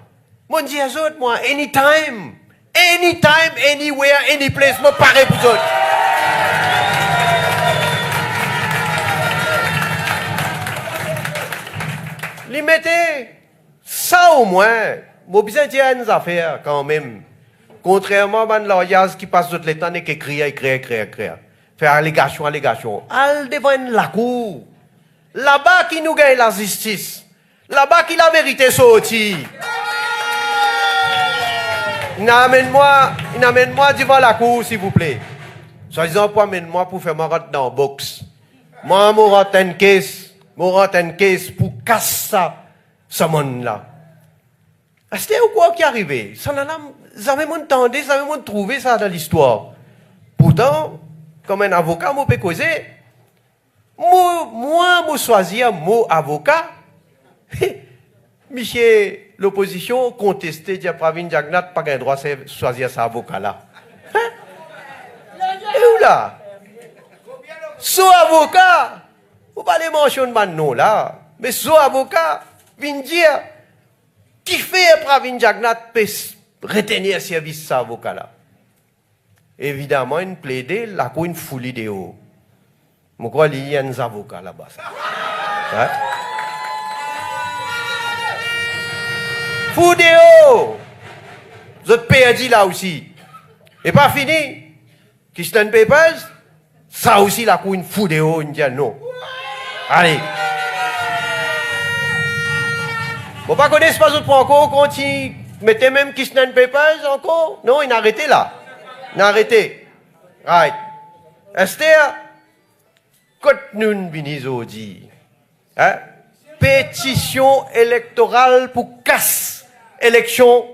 Moi, dis à autres, moi, anytime, anywhere, any place, moi, pareil pour autres. Les mettez, ça au moins, moi, besoin de dire une affaire quand même. Contrairement à lawyers qui passent tout le temps et qui écrivent. Faire allégation. Al devant la cour. Là-bas qui nous gagne la justice. Là-bas qui la vérité sortie. Il amène-moi devant la cour, s'il vous plaît. Soi-disant, pour amène-moi pour faire ma rente dans la box. Moi, je rentre une caisse pour casser ce monde-là. C'était quoi qui est arrivé? Ça n'a jamais entendu, ça n'a trouvé ça dans l'histoire. Pourtant, comme un avocat, je peux causer. Moi, je choisis mon avocat. Monsieur, l'opposition contestait Pravin Jagnat, pas le droit de choisir cet avocat-là. Et où là? Ce avocat, vous ne pouvez pas mentionner mon nom là, mais ce avocat vient dire qui fait Pravin Jagnat peut retenir service cet avocat-là. Évidemment, il plaidait, la cour une folie de haut. Je crois qu'il y a un avocat là-bas. Hein? Fou de haut! Vous êtes perdu là aussi. Et pas fini. Kishnan Papers, ça aussi la cour une fou de haut, il dit non. Allez. Vous ne connaissez pas autre point encore, quand il mettait même Kishnan Papers encore? Non, il a arrêté là. Il a arrêté. Right. Esther, quand nous venons dit, hein? Pétition électorale pour casse élection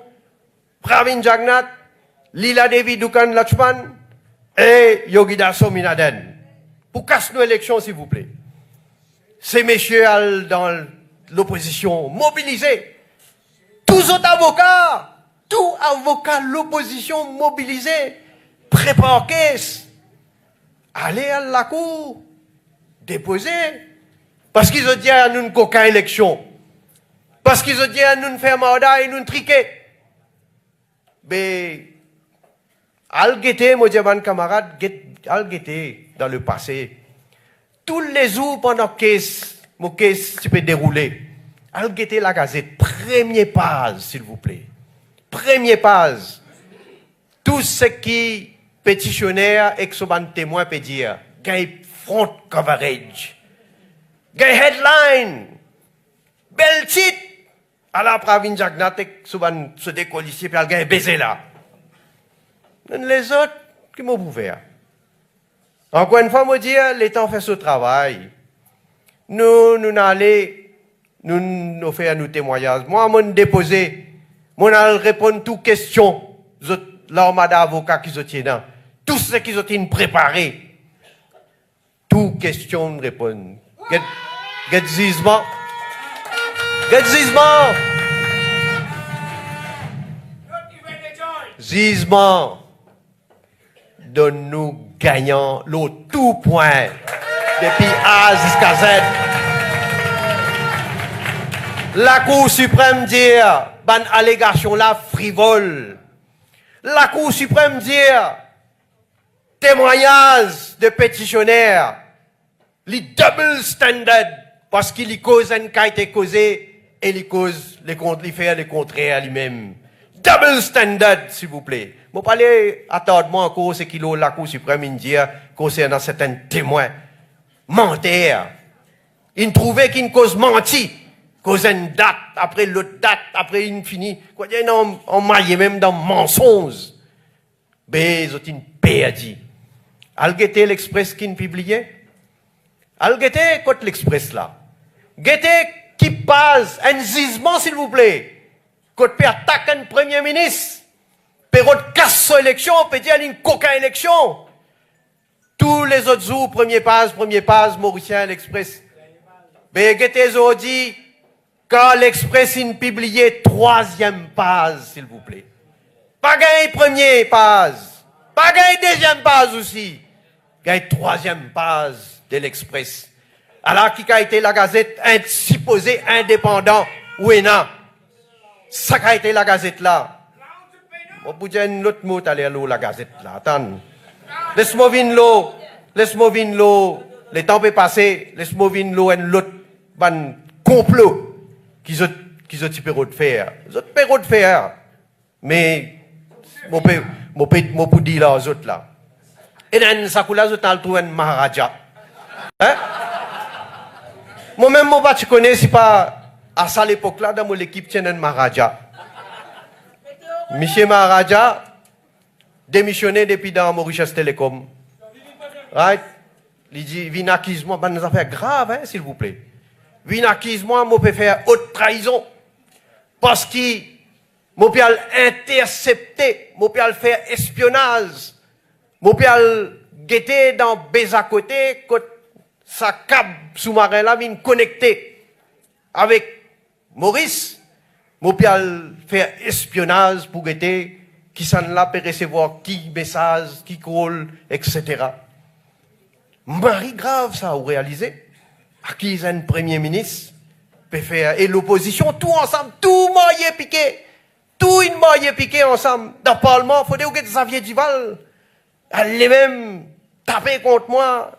Pravin Jagnat, Lila Devi Dukan Lachman et Yogida Sominaden. Pour casse nos élections, s'il vous plaît. Ces messieurs dans l'opposition mobilisés. Tous autres avocats, l'opposition mobilisée, prépare caisse. Allez à la cour, déposer. Parce qu'ils ont dit à nous qu'aucune élection. Parce qu'ils ont dit à nous faire mandat et nous triquer. Mais, al-guetter, mon diamant camarade, al-guetter dans le passé. Tous les jours pendant que mon caisse tu peux dérouler. Al-guetter la gazette. Première page, s'il vous plaît. Première page. Tout ce qui pétitionnaire et que ce témoin peut dire. Gagne front coverage. Gagne headline. Bel titre. À la Pravin Jagnat, souvent se décollissier, puis elle gagne baiser là. Les autres, qui m'ont ouvert. Encore une fois, moi dire, l'État fait ce travail. Nous allons, nous faire nos témoignages. Moi, je déposer, je vais répondre à toutes questions. L'armada d'avocats qui se tiennent. Tout ce qui sont préparés. Toutes questions répondent. Get jugement. Get jugement. Jugement. Donne-nous gagnant l'autre tout point. Depuis A jusqu'à Z. La Cour suprême dit, ban allégation là frivole. La Cour suprême dit, témoignage de pétitionnaires, les double standard, parce qu'il y cause un cas été causé, et il cause les faire les contraires à lui-même. Double standard, s'il vous plaît. Vous parlez, attendez-moi encore ce qu'il a la Cour suprême indien concernant certains témoins. Menteur. Il trouvait qu'une cause menti Cause une date, après l'autre date, après une finie. Quoi, il y a en maille même dans mensonges. Ben, ils ont une perdu. Al-Gueté l'Express qui ne publié? Al-Gueté, côté l'Express là. Gueté qui passe un gisement, s'il vous plaît. Côté attaque un premier ministre. Période casse son élection, peut dire une coquin élection. Tous les autres jours, premier passe, Mauricien, l'Express. Ben, Gueté dit, quand l'Express in publié troisième page, s'il vous plaît. Pas gagne premier page. Pas gagne deuxième page aussi. Gagne troisième page de l'Express. Alors, qui a été la gazette supposée indépendant, ou non? Ça a été la gazette là. On peut dire un autre mot, aller à l'eau, la gazette là. Attends. Laisse-moi venir l'eau. Laisse-moi venir l'eau. Le temps peut passer. Laisse-moi venir l'eau, un autre complot. Qu'ils ont de faire. Ils ont de faire. Mais, mon peut dire là aux autres là. Et dans ce coup-là, ils ont trouvé un Maharaja. Hein? Moi-même, je connais, c'est pas à ça l'époque-là, dans mon équipe, il y a un Maharaja. Monsieur Maharaja, démissionné depuis dans Mauritius Telecom. Right? Il dit, vin accuse-moi, des affaires graves, hein, s'il vous plaît. Vin accuse-moi, moi, peut faire haute trahison. Parce qu'il m'a pu intercepter, m'a pu faire espionnage, m'a pu guetter dans Béza côté, sa cab sous-marin là, vient connecté avec Maurice, m'a pu faire espionnage pour guetter, qui s'en là peut recevoir qui message, qui call, etc. Marie grave ça, vous réalisez? À qui est un premier ministre? Peut faire, et l'opposition, tout ensemble, tout moyen piqué. Tout une moyen piqué ensemble. Dans le Parlement, il faut dire que Xavier Duval, elle est même tapé contre moi.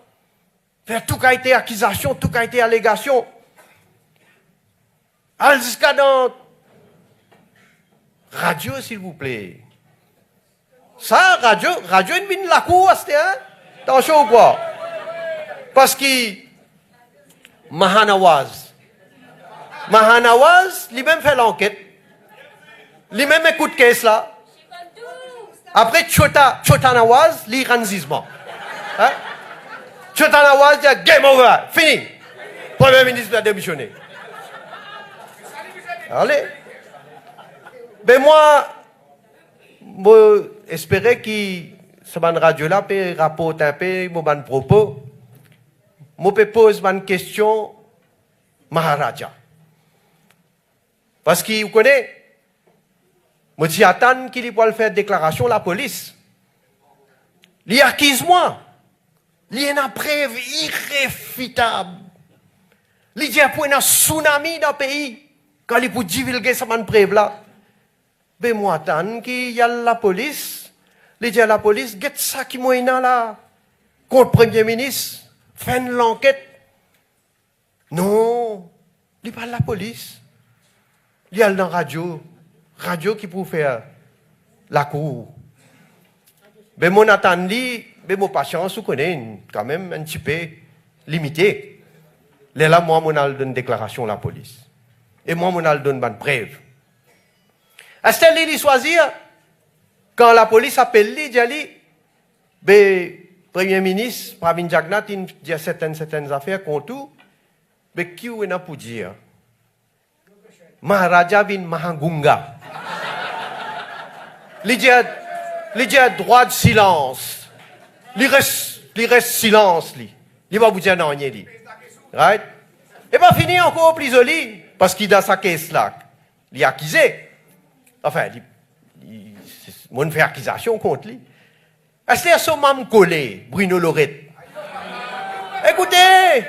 Faire tout qui a été accusation, tout qui a été allégation. Allez jusqu'à dans radio, s'il vous plaît. Ça, radio une mine la cour, c'était, hein? Attention ou quoi? Parce que Mahanawaz, lui-même fait l'enquête. Lui-même écoute caisse là. Après Chota Nawaz, lui rend jugement. Hein? Chota Nawaz dit game over, fini. Premier ministre a démissionné. Allez. Ben moi, j'espérais que ce radio là peut rapporter un peu mon propos. Je peux poser une question Maharaja. Parce que vous connaissez, je dis attends qu'il va faire déclaration à la police. Il accuse moi. Il y a une preuve irréfutable. Il y a un tsunami dans le pays. Quand il peut divulguer cette preuve là. Mais moi attends qu'il y a la police. Il dit à la police, get ça qui m'a là. Contre le Premier ministre. Fin de l'enquête. Non, il parle de la police. Il y a dans la radio qui peut faire la cour. Mais mon attendu, mais mon patience, vous connaissez, quand même un petit peu limité. Là, moi, je donne une déclaration à la police. Et moi, je donne une preuve. Est-ce que il choisir, quand la police appelle lui, il dit, Premier ministre, Pravin Jagnat, il dit certaines affaires contre tout. Mais qui est là pour dire? Maharaja bin Mahangunga. Il dit droit de silence. Il reste silence. Il va vous dire non, rien. Right? Et pas fini encore plus joli, parce qu'il a sa caisse là. Il est accusé. Enfin, il fait accusation contre lui. Est-ce que c'est un collé, Bruno Lorette? Écoutez,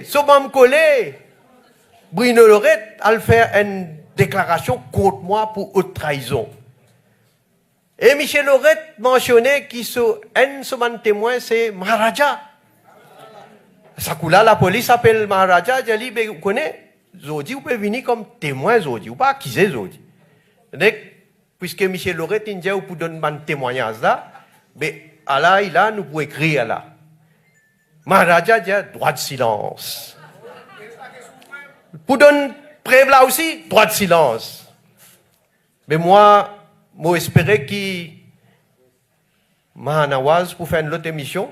ce collé, Bruno Lorette a fait une déclaration contre moi pour haute trahison. Et Michel Lorette mentionnait qu'il un témoin, c'est Maharaja. Ça coup là, la police appelle Maharaja, elle dit, vous connaissez, Zodi, vous pouvez venir comme témoin Zodi, ou pas accuser Zodi. Puisque Michel Lorette, il dit, vous pouvez donner un témoignage là, mais là, nous pouvons écrire là. Maharaja dit, droit de silence. Pour donner preuve là aussi, droit de silence. Mais moi espérais qu'il Mahanawaz pour faire une autre émission.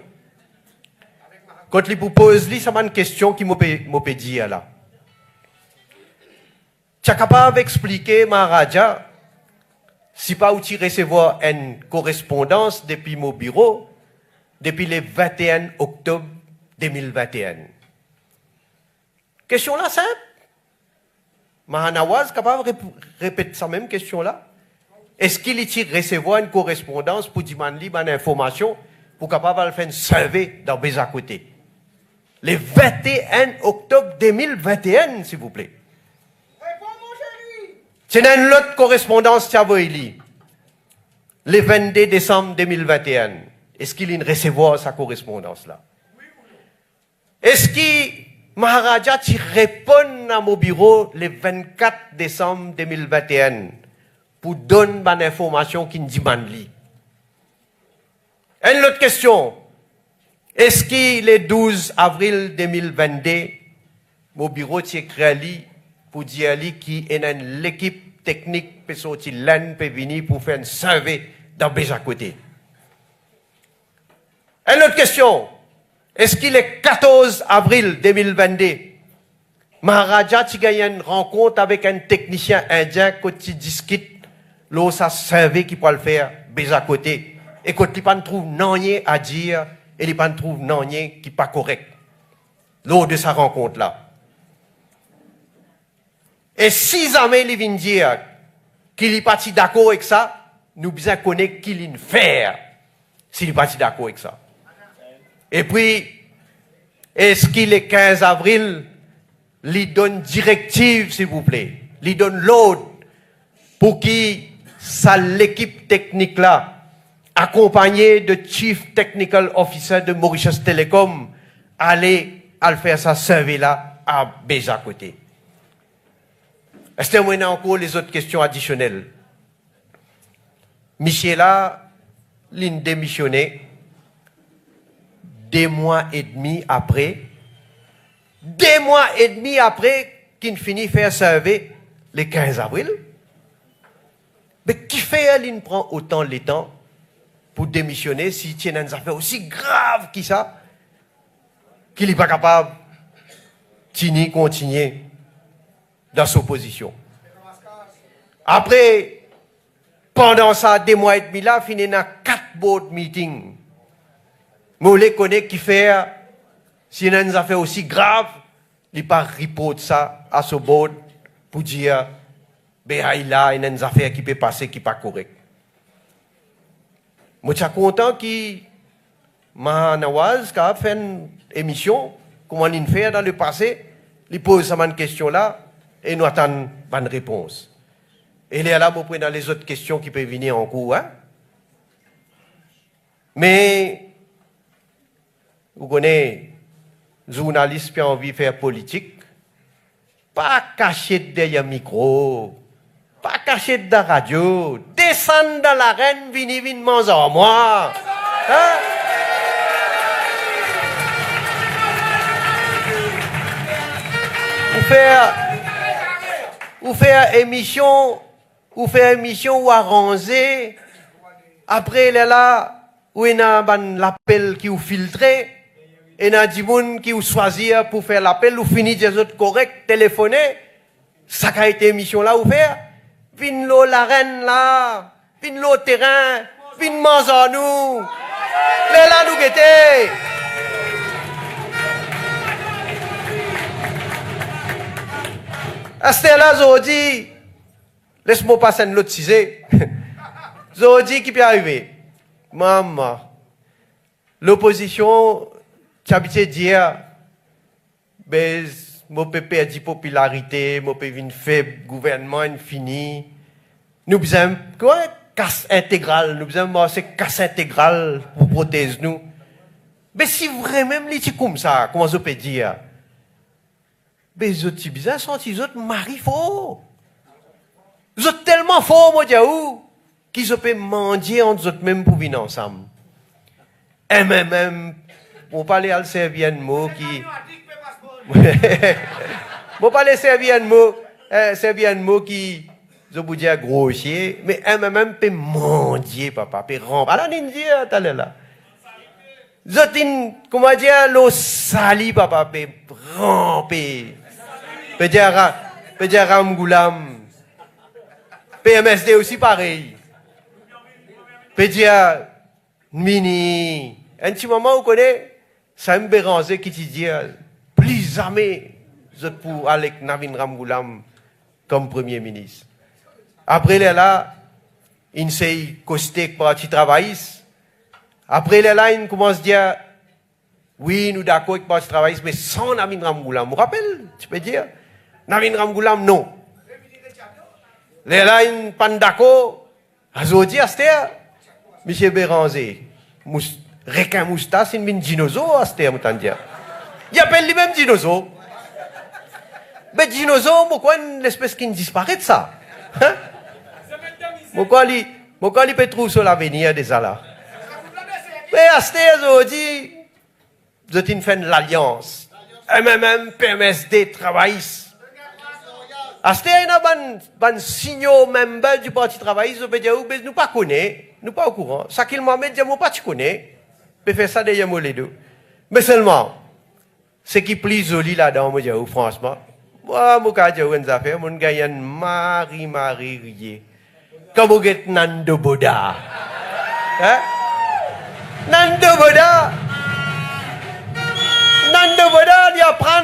Quand il vous pose, ça m'a une question qui m'a dit là. Tu es capable d'expliquer, Maharaja, si pas où tu recevoir une correspondance depuis mon bureau, depuis le 21 octobre 2021. Question là simple. Mahanawaz capable de répéter sa même question là. Est-ce qu'il est recevoir une correspondance pour demander une information pour capable de faire une survey dans Béza côté? Le 21 octobre 2021, s'il vous plaît. C'est une autre correspondance qui a vu le 22 décembre 2021. Est-ce qu'il a recevoir sa correspondance là? Est-ce que Maharaja tu répond à mon bureau le 24 décembre 2021 pour donner une information qui nous demande lui? Une autre question. Est-ce que le 12 avril 2022, mon bureau tu écrit pour dire qu'il y a l'équipe technique peut sortir l'année peut venir pour faire une survey dans Béja côté? Une autre question. Est-ce qu'il est 14 avril 2022, Maharaja tu gagne une rencontre avec un technicien indien qui discute l'eau ça survey qui peut le faire Béja côté et quand il ne trouve rien à dire et il ne trouve rien qui n'est pas correct lors de sa rencontre là. Et si jamais il vient dire qu'il n'est pas d'accord avec ça, nous besoin connaître qu'il est faire s'il n'est pas d'accord avec ça. Et puis, est-ce qu'il est 15 avril, il donne directive, s'il vous plaît, il donne l'ordre pour qui ça l'équipe technique là, accompagnée de Chief Technical Officer de Mauritius Telecom, aller à faire sa survey là à Béja côté. Est-ce que vous avez encore les autres questions additionnelles? Michel là, il démissionné 2 mois et demi après. 2 mois et demi après qu'il finit faire survey le 15 avril. Mais qui fait il prend autant de temps pour démissionner si il y a une affaire aussi grave que ça, qu'il n'est pas capable de continuer dans sa position. Après, pendant ça, 2 mois et demi là, fini dans 4 board meetings. Moi, je connais qui fait, s'il y a une affaire aussi grave, il n'est pas report ça à ce board pour dire, ben, il y a une affaire qui peut passer qui n'est pas correcte. Moi, je suis content que Mahanawaz a fait une émission, comment il fait dans le passé, il pose cette question-là, et nous attendons une réponse. Et il est là pour prendre les autres questions qui peuvent venir en cours. Hein? Mais, vous connaissez, journaliste qui a envie de faire politique, pas caché derrière le micro, pas caché dans la radio, descendre dans l'arène, venir manger en moi. Hein? Ou faire émission ou arranger. Après, il est là, où il y a l'appel qui est filtré, et il y a des gens qui ont choisi pour faire l'appel, ou finir des autres corrects, téléphoner. Ça a été émission là, ou faire. Vin l'eau l'arène là, vin l'eau terrain, vin manger nous. Mais là, nous guetter. À ce là, Zodi, laisse-moi passer une autre sujet. Zodi qui peut arriver. Maman, l'opposition, tu as habitué de dire, ben, mon peux perdre popularité, mon peux une faible gouvernement infini. Nous besoin quoi casse intégrale, nous besoin c'est casse intégrale pour protéger nous. Mais si vraiment c'est comme ça, comment je peux dire? Mais les autres bizarres sont les autres mari faux. Ils sont tellement forts, moi diaou, qu'ils peuvent mendier entre eux même pour venir ensemble. Et même, on parlait à le servir un mot qui. Moi, pas les servir un mot qui, je vous dire grossier, mais même peut mendier, papa, peut ramper. Alors, ninja, t'as là. Zotin, comment dire, l'eau sali, papa, peut ramper. Peut dire Ramgoulam. PMSD aussi pareil. Peut dire, mini. Un petit moment, vous connaissez, ça me béranger qui te dit, plus jamais, je pour avec Navin Ramgoulam comme Premier ministre. Après, là, il s'est costé parti travailliste. Après, là, il commence à dire, oui, nous d'accord avec parti travailliste, mais sans Navin Ramgoulam. Vous vous rappelez, tu peux dire, Navin Ramgoulam, non. Là, il n'est pas d'accord. Aujourd'hui, c'était M. Béranger. Requin moustache, c'est un dinosaure, c'était un dire. Il appelle lui-même dinosaure. Mais dinosaure, pourquoi l'espèce qui disparaît de ça? Hein? Pourquoi il peut trouver sur l'avenir des là? Mais à ce aujourd'hui, vous êtes fait l'alliance. MMM, PMSD, travailliste. À ce il y a un signaux même du Parti travailliste, vous dire, nous pas connaissons, nous pas au courant. Ça qu'il m'a dit, moi pas tu connais. peut faire ça d'ailleurs, les deux. Mais seulement, ce qui est plus joli là-dedans, moi, franchement, moi, je dis, une affaire, mon gars, Marie Rier. Comme vous êtes Nando Boda. Hein? Nando Boda, il apprend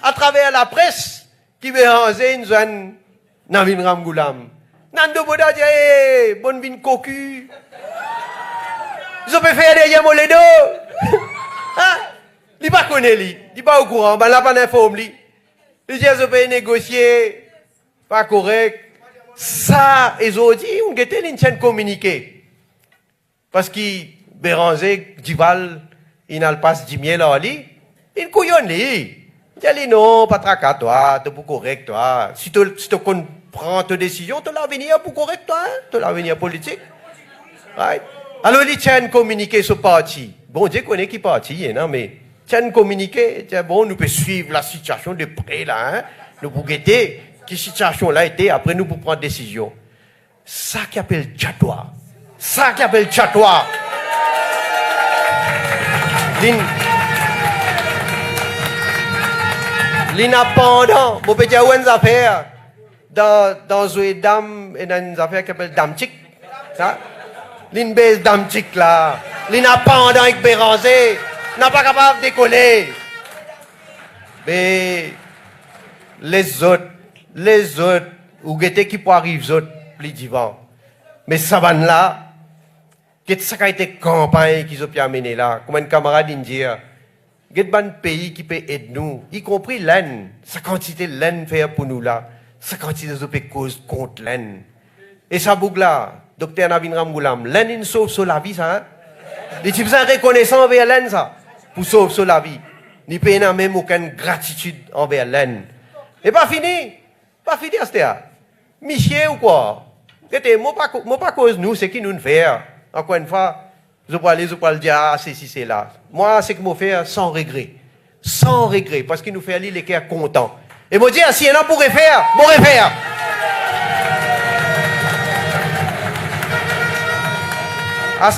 à travers la presse qui veut ranger une zone Navin Ramgoulam. Nando Boda dit, hey, bonne vine cocu. Je peux faire derrière mon les deux. Hein? Il pas connaît lui, il pas au courant, ben là pas d'informe lui. Il dit je peux négocier, pas correct. Ça, ils ont dit, on était une chaîne communiquée. Parce que Béranger, Dival, il n'a pas 10 000 là, il couillonne lui. Il dit non, pas tracas toi, tu es pour correct toi. Si tu prends tes décisions, tu l'as venir pour correct toi, tu l'as venir politique. Right? Alors, il tient à communiquer ce parti. Bon, Dieu connaît qui parti, non, mais tient à communiquer, bon, nous pouvons suivre la situation de près, là, hein. Nous pouvons guetter qui situation là était, après nous pouvons prendre décision. Ça qui appelle tchatois. Ça qui appelle tchatois. L'indépendant, vous pouvez dire où une affaire, dans une dame, il y a une affaire qui s'appelle Damchik. Ça? L'indépendant Damchik là. L'indépendant avec Béranger n'a pas capable de décoller. Mais les autres, ou guetter qui peut arriver, les autres, plus divans. Mais ça va là, qu'est-ce que ça a été campagne qu'ils ont pu amener là, comme un camarade indien. Il y a un pays qui peut aider nous, y compris l'aine. Sa quantité de laine faire pour nous là. Sa quantité de cause contre l'aine. Et ça boucle là, docteur Navin Ramgoulam, l'aine il sauve sur la vie ça. Hein? Les types sont reconnaissants envers l'aine ça, pour sauver sur la vie. Ni payer même aucune gratitude envers l'aine. Et pas fini à ce terre. Michier ou quoi? Moi pas cause nous, c'est qui nous faire. Encore une fois, je peux le dire, ah, c'est là. Moi, c'est que moi faire sans regret. Sans regret, parce qu'il nous fait aller les cœurs contents. Et moi dire, si il y en a pour refaire, moi refaire. À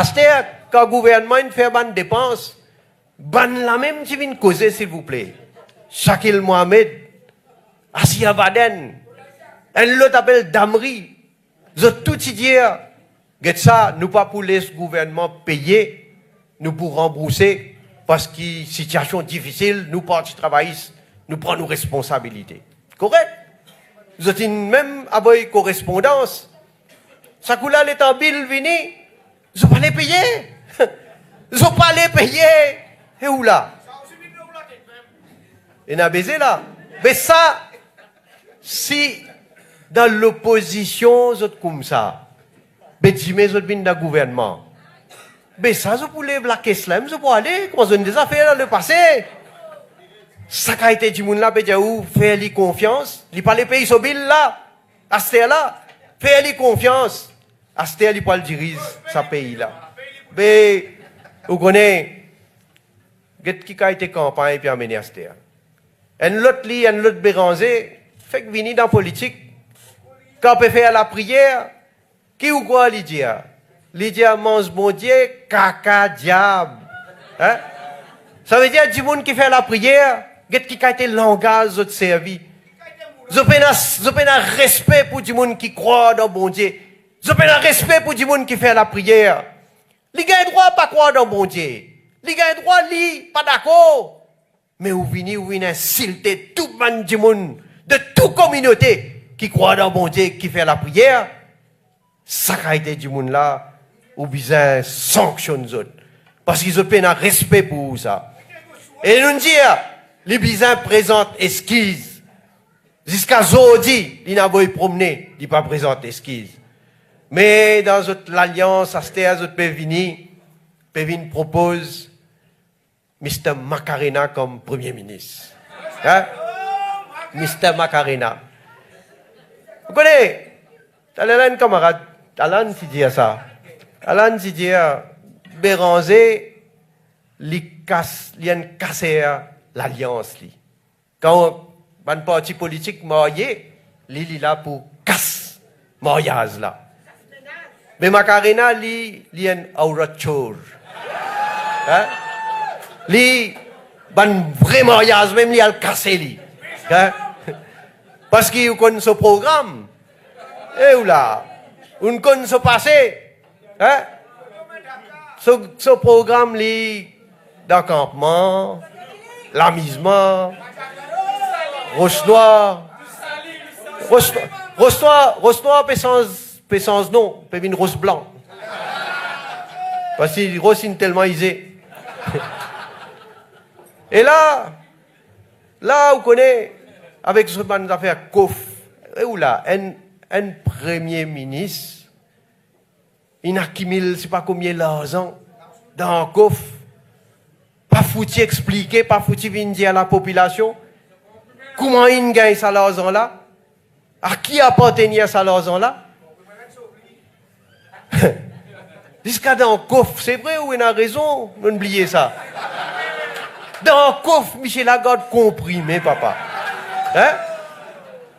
ce terre, quand le gouvernement fait bonne dépense, ban la même qui vient causer, s'il vous plaît. Shakil Mohamed, Asia Baden, un l'autre appelle Damri. Je tout dire, ça, nous pas pour les gouvernements payer, nous pour rembourser, parce que situation difficile, nous partis travaillistes, nous prenons nos responsabilités. Correct? Vous êtes même avec correspondance. Ça coule l'état bill vini, je pas les payer. Je pas les payer. Et où là? Et n'a baisé là. Mais ça, si dans l'opposition, vous êtes comme ça, mais dis-moi, vous êtes dans le gouvernement. Mais ça, vous pouvez la caisse là, vous pouvez aller, comment vous avez des affaires dans le passé. Ça a été du monde là, faire lui confiance. Il pas les pays sur bill là, à ce là, faire lui confiance. À ce il pas le diriger ce pays là. Mais, vous connaissez, qui a été campagne puis amené à ce terre. Un l'autre Béranger, fait que venir dans la politique, quand on peut faire la prière, qui ou quoi lui dire? Lui dire, mange bon Dieu, caca, diable. Hein? Ça veut dire, du monde qui fait la prière, qui a été langage de servi. Je n'ai respect pour du monde qui croit dans bon Dieu. Je n'ai respect pour du monde qui fait la prière. Les gars ont droit pas croire dans bon Dieu. Les gars ont droit pas d'accord. Mais vous venez insulter tout le monde du monde, de toute communauté qui croit dans bon Dieu, qui fait la prière. Ça a été du monde là, ou besoin sanctionner les autres. Parce qu'ils ont un respect pour ça. Et nous dire, les bisins présentent esquisse. Jusqu'à Zodi, il n'a pas promener, il n'a pas présenté esquisse. Mais dans l'alliance, à ce Pévini propose Mr. Macarena comme Premier ministre. Hein? Mr. Macarena. Vous connaissez? T'as un camarade, Alan qui dit ça. Alan qui dit, Béranger, il a cassé l'alliance. Quand un parti politique marié, il est là pour casser le mariage là. Mais Macarena, il a un aura chore. Hein? Un vrai mariage, même il a cassé. Hein? Parce qu'il connaît ce programme. Et où là? On connaît ce passé. Hein? Ce programme, d'accampement, l'amusement, roche noire, pécence non, peut une rose blanc. Parce que rose est tellement isé. Et là, vous connaissez, avec ce ban d'affaires COF, et où là, un premier ministre, il accumule, je ne sais pas combien d'argent, dans un COF, pas foutu expliquer, pas foutu venir dire à la population, comment il gagne cet argent-là, à qui appartenait cet argent-là. Jusqu'à dans le coffre, c'est vrai ou il a raison, n'oubliez ça. Dans le coffre, Michel Lagarde comprimé, papa. Hein?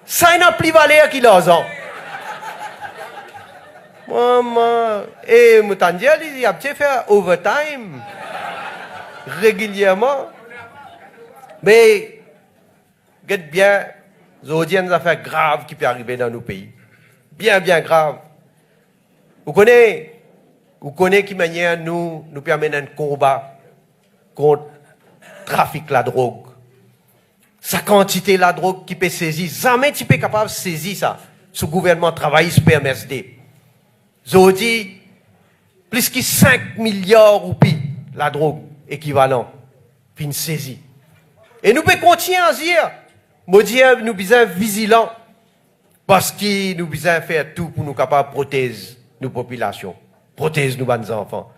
Ça n'a plus valeur qu'il l'argent. Maman, et Moutandia, il a fait overtime régulièrement. Mais, regarde bien, aujourd'hui, il y a des affaires graves qui peuvent arriver dans nos pays. Bien, bien graves. Vous connaissez qui manière nous permet un combat contre le trafic de la drogue. Sa quantité de la drogue qui peut saisir, jamais tu peux capable de saisir ça. Ce gouvernement travaille sur PMSD. Aujourd'hui, plus que 5 milliards de roupies, la drogue équivalent, puis une saisie. Et nous pouvons continuer à dire, nous sommes vigilants, parce que nous devons faire tout pour nous capables de protéger nos populations, protéger nos enfants.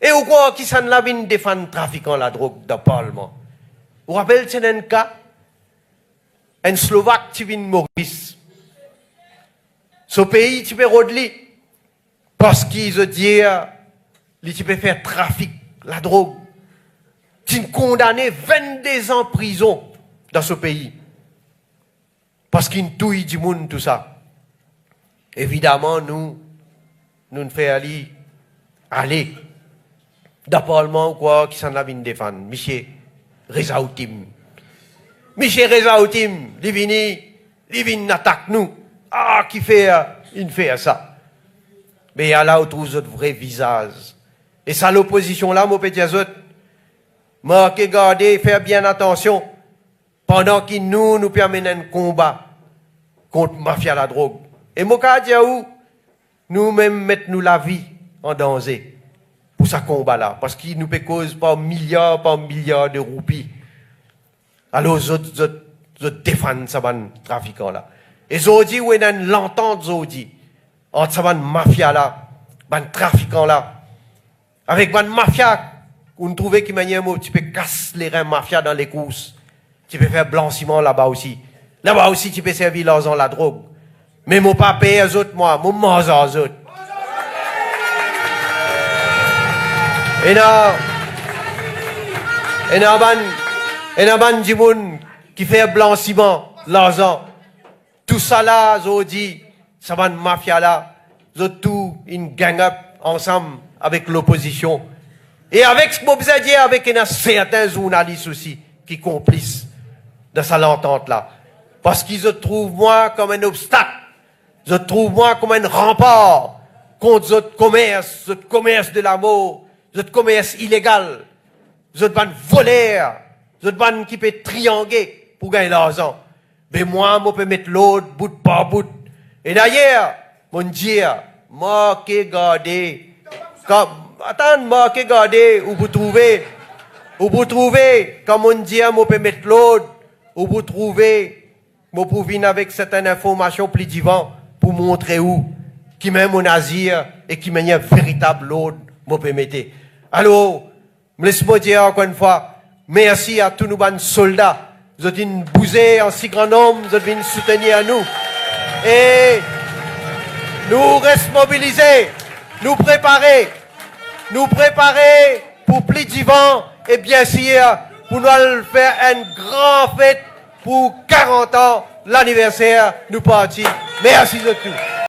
Et au quoi qui s'en l'a vu défendre trafiquant la drogue dans le Parlement. Vous vous rappelez, c'est un cas, un Slovaque qui vient de Maurice. Ce pays, tu peux rodler, parce qu'ils ont dit, tu peux faire trafic, la drogue. Tu es condamné 22 ans de prison dans ce pays. Parce qu'ils touillent du monde, tout ça. Évidemment, nous ne faisons aller dans le Parlement ou quoi, qui s'en a vu défendre. Michel Rezaoutim. Michel Rezaoutim, il vient attaquer nous. Ah, il fait ça. Mais il y a là où trouve votre vrai visage. Et ça, l'opposition là, mon petit azot, marquez, gardez, faire bien attention. Pendant qu'il nous permet un combat contre la mafia la drogue. Et mon cas, nous-mêmes mettons la vie en danger pour ce combat-là. Parce qu'il nous peut cause par milliards de roupies. Alors, les autres défendent ce trafiquant-là. Et aujourd'hui, où il y a une l'entente aujourd'hui entre ce mafia-là, ce trafiquant-là, avec ce mafia, on trouve qu'il y a un tu peux casser les reins mafia dans les courses. Tu peux faire blanchiment là-bas aussi. Là-bas aussi, tu peux servir l'argent, la drogue. Mais mon pas payer aux autres, moi, mon mange aux autres. Et dans ban du monde qui fait blanchiment l'argent. Tout ça là, je dis, ça va une mafia là, je tout une gang up ensemble avec l'opposition. Et avec ce que vous avez dit, avec certains journalistes aussi qui complices de cette entente là. Parce qu'ils se trouvent moi comme un obstacle. Je trouve moi comme un rempart contre ce commerce de l'amour, ce commerce illégal, ce ban voleur, ce ban qui peut trianguer pour gagner l'argent. Mais moi, je peux mettre l'autre bout par bout. Et d'ailleurs, mon Dieu, moi qui garder, attends, moi qui garder, où vous trouvez, comme mon Dieu, je peux mettre l'autre, où vous trouvez, je peux venir avec certaines informations plus divan pour montrer où, qui met mon azir et qui mène un véritable l'autre, je peux mettre. Alors, laisse-moi dire encore une fois, merci à tous nos soldats. Vous êtes une bousée en si grand nombre, vous êtes venus soutenir à nous. Et nous restons mobilisés, nous préparer pour plus d'ivant et bien sûr pour nous faire une grande fête pour 40 ans, l'anniversaire, nous partis. Merci de tout.